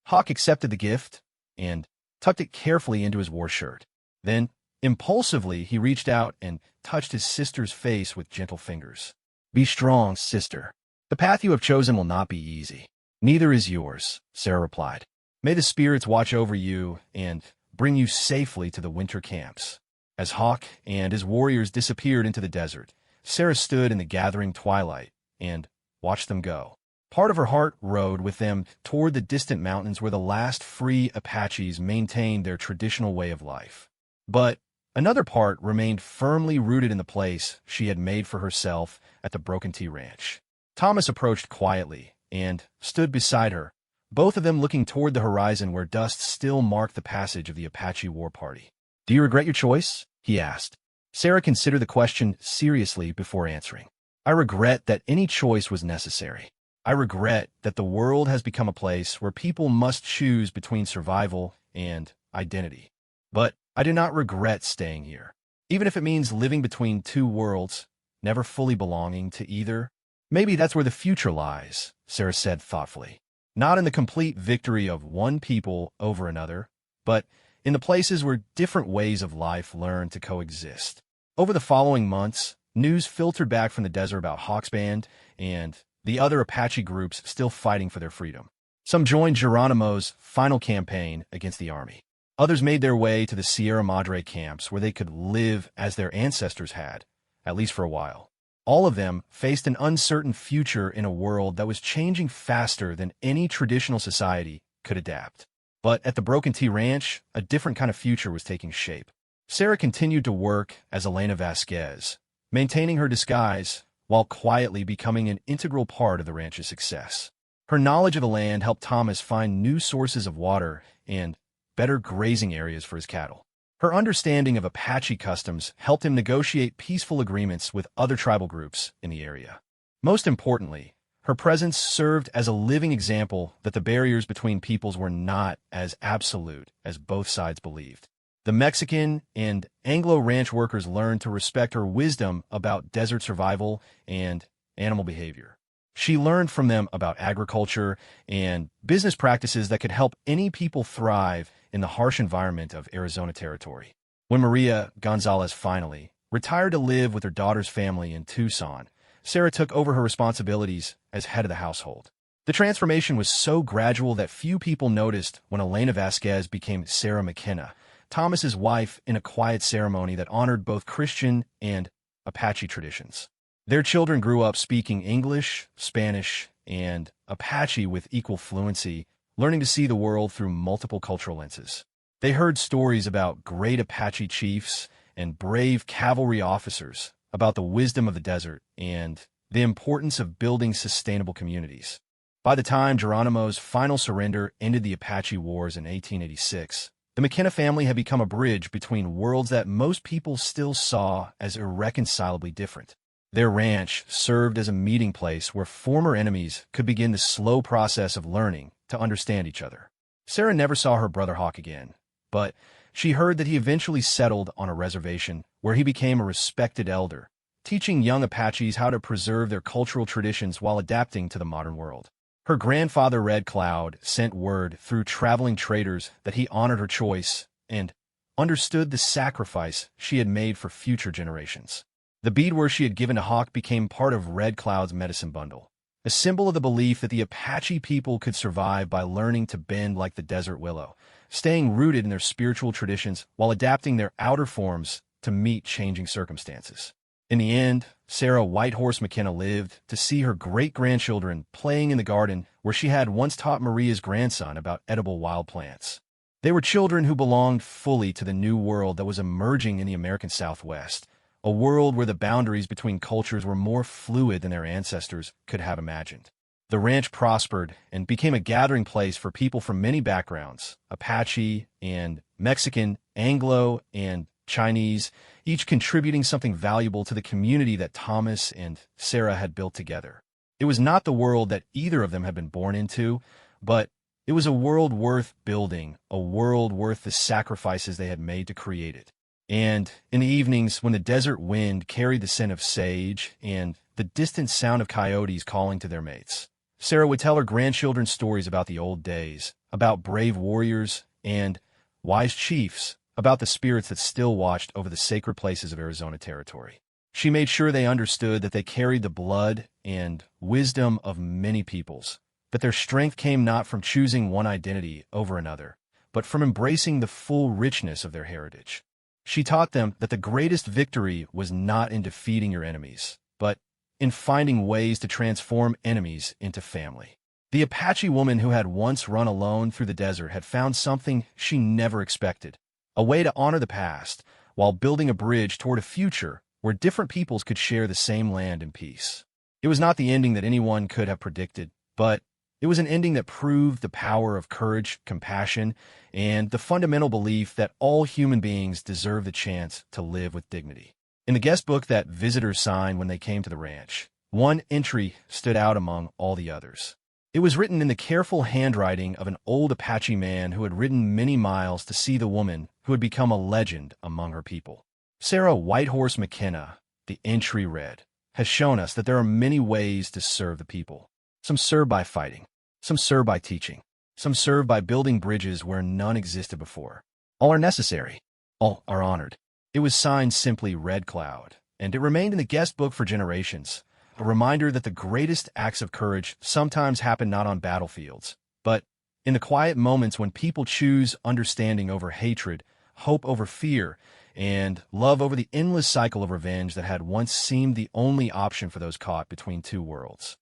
Hawk accepted the gift and tucked it carefully into his war shirt. Then, impulsively, he reached out and touched his sister's face with gentle fingers. Be strong, sister. The path you have chosen will not be easy. Neither is yours, Sarah replied. May the spirits watch over you and bring you safely to the winter camps. As Hawk and his warriors disappeared into the desert, Sarah stood in the gathering twilight and watched them go. Part of her heart rode with them toward the distant mountains where the last free Apaches maintained their traditional way of life. But another part remained firmly rooted in the place she had made for herself at the Broken Tea Ranch. Thomas approached quietly and stood beside her, both of them looking toward the horizon where dust still marked the passage of the Apache war party. Do you regret your choice? He asked. Sarah considered the question seriously before answering. I regret that any choice was necessary. I regret that the world has become a place where people must choose between survival and identity. But I do not regret staying here, even if it means living between two worlds, never fully belonging to either. Maybe that's where the future lies, Sarah said thoughtfully. Not in the complete victory of one people over another, but in the places where different ways of life learn to coexist. Over the following months, news filtered back from the desert about Hawk's band and the other Apache groups still fighting for their freedom. Some joined Geronimo's final campaign against the army. Others made their way to the Sierra Madre camps where they could live as their ancestors had, at least for a while. All of them faced an uncertain future in a world that was changing faster than any traditional society could adapt. But at the Broken Tea Ranch, a different kind of future was taking shape. Sarah continued to work as Elena Vasquez, maintaining her disguise while quietly becoming an integral part of the ranch's success. Her knowledge of the land helped Thomas find new sources of water and better grazing areas for his cattle. Her understanding of Apache customs helped him negotiate peaceful agreements with other tribal groups in the area. Most importantly, her presence served as a living example that the barriers between peoples were not as absolute as both sides believed. The Mexican and Anglo ranch workers learned to respect her wisdom about desert survival and animal behavior. She learned from them about agriculture and business practices that could help any people thrive in the harsh environment of Arizona Territory. When Maria Gonzalez finally retired to live with her daughter's family in Tucson, Sarah took over her responsibilities as head of the household. The transformation was so gradual that few people noticed when Elena Vasquez became Sarah McKenna, Thomas's wife, in a quiet ceremony that honored both Christian and Apache traditions. Their children grew up speaking English, Spanish, and Apache with equal fluency, learning to see the world through multiple cultural lenses. They heard stories about great Apache chiefs and brave cavalry officers, about the wisdom of the desert and the importance of building sustainable communities. By the time Geronimo's final surrender ended the Apache Wars in 1886, the McKenna family had become a bridge between worlds that most people still saw as irreconcilably different. Their ranch served as a meeting place where former enemies could begin the slow process of learning to understand each other. Sarah never saw her brother Hawk again, but she heard that he eventually settled on a reservation where he became a respected elder, teaching young Apaches how to preserve their cultural traditions while adapting to the modern world. Her grandfather Red Cloud sent word through traveling traders that he honored her choice and understood the sacrifice she had made for future generations. The beadwork she had given to Hawk became part of Red Cloud's medicine bundle, a symbol of the belief that the Apache people could survive by learning to bend like the desert willow, staying rooted in their spiritual traditions while adapting their outer forms to meet changing circumstances. In the end, Sarah Whitehorse McKenna lived to see her great-grandchildren playing in the garden where she had once taught Maria's grandson about edible wild plants. They were children who belonged fully to the new world that was emerging in the American Southwest, a world where the boundaries between cultures were more fluid than their ancestors could have imagined. The ranch prospered and became a gathering place for people from many backgrounds, Apache and Mexican, Anglo and Chinese, each contributing something valuable to the community that Thomas and Sarah had built together. It was not the world that either of them had been born into, but it was a world worth building, a world worth the sacrifices they had made to create it. And in the evenings, when the desert wind carried the scent of sage and the distant sound of coyotes calling to their mates, Sarah would tell her grandchildren stories about the old days, about brave warriors and wise chiefs, about the spirits that still watched over the sacred places of Arizona Territory. She made sure they understood that they carried the blood and wisdom of many peoples, that their strength came not from choosing one identity over another, but from embracing the full richness of their heritage. She taught them that the greatest victory was not in defeating your enemies, but in finding ways to transform enemies into family. The Apache woman who had once run alone through the desert had found something she never expected, a way to honor the past while building a bridge toward a future where different peoples could share the same land in peace. It was not the ending that anyone could have predicted, but it was an ending that proved the power of courage, compassion, and the fundamental belief that all human beings deserve the chance to live with dignity. In the guest book that visitors signed when they came to the ranch, one entry stood out among all the others. It was written in the careful handwriting of an old Apache man who had ridden many miles to see the woman who had become a legend among her people. Sarah Whitehorse McKenna, the entry read, has shown us that there are many ways to serve the people. Some serve by fighting, some serve by teaching, some serve by building bridges where none existed before. All are necessary, all are honored. It was signed simply Red Cloud, and it remained in the guest book for generations, a reminder that the greatest acts of courage sometimes happen not on battlefields, but in the quiet moments when people choose understanding over hatred, hope over fear, and love over the endless cycle of revenge that had once seemed the only option for those caught between two worlds.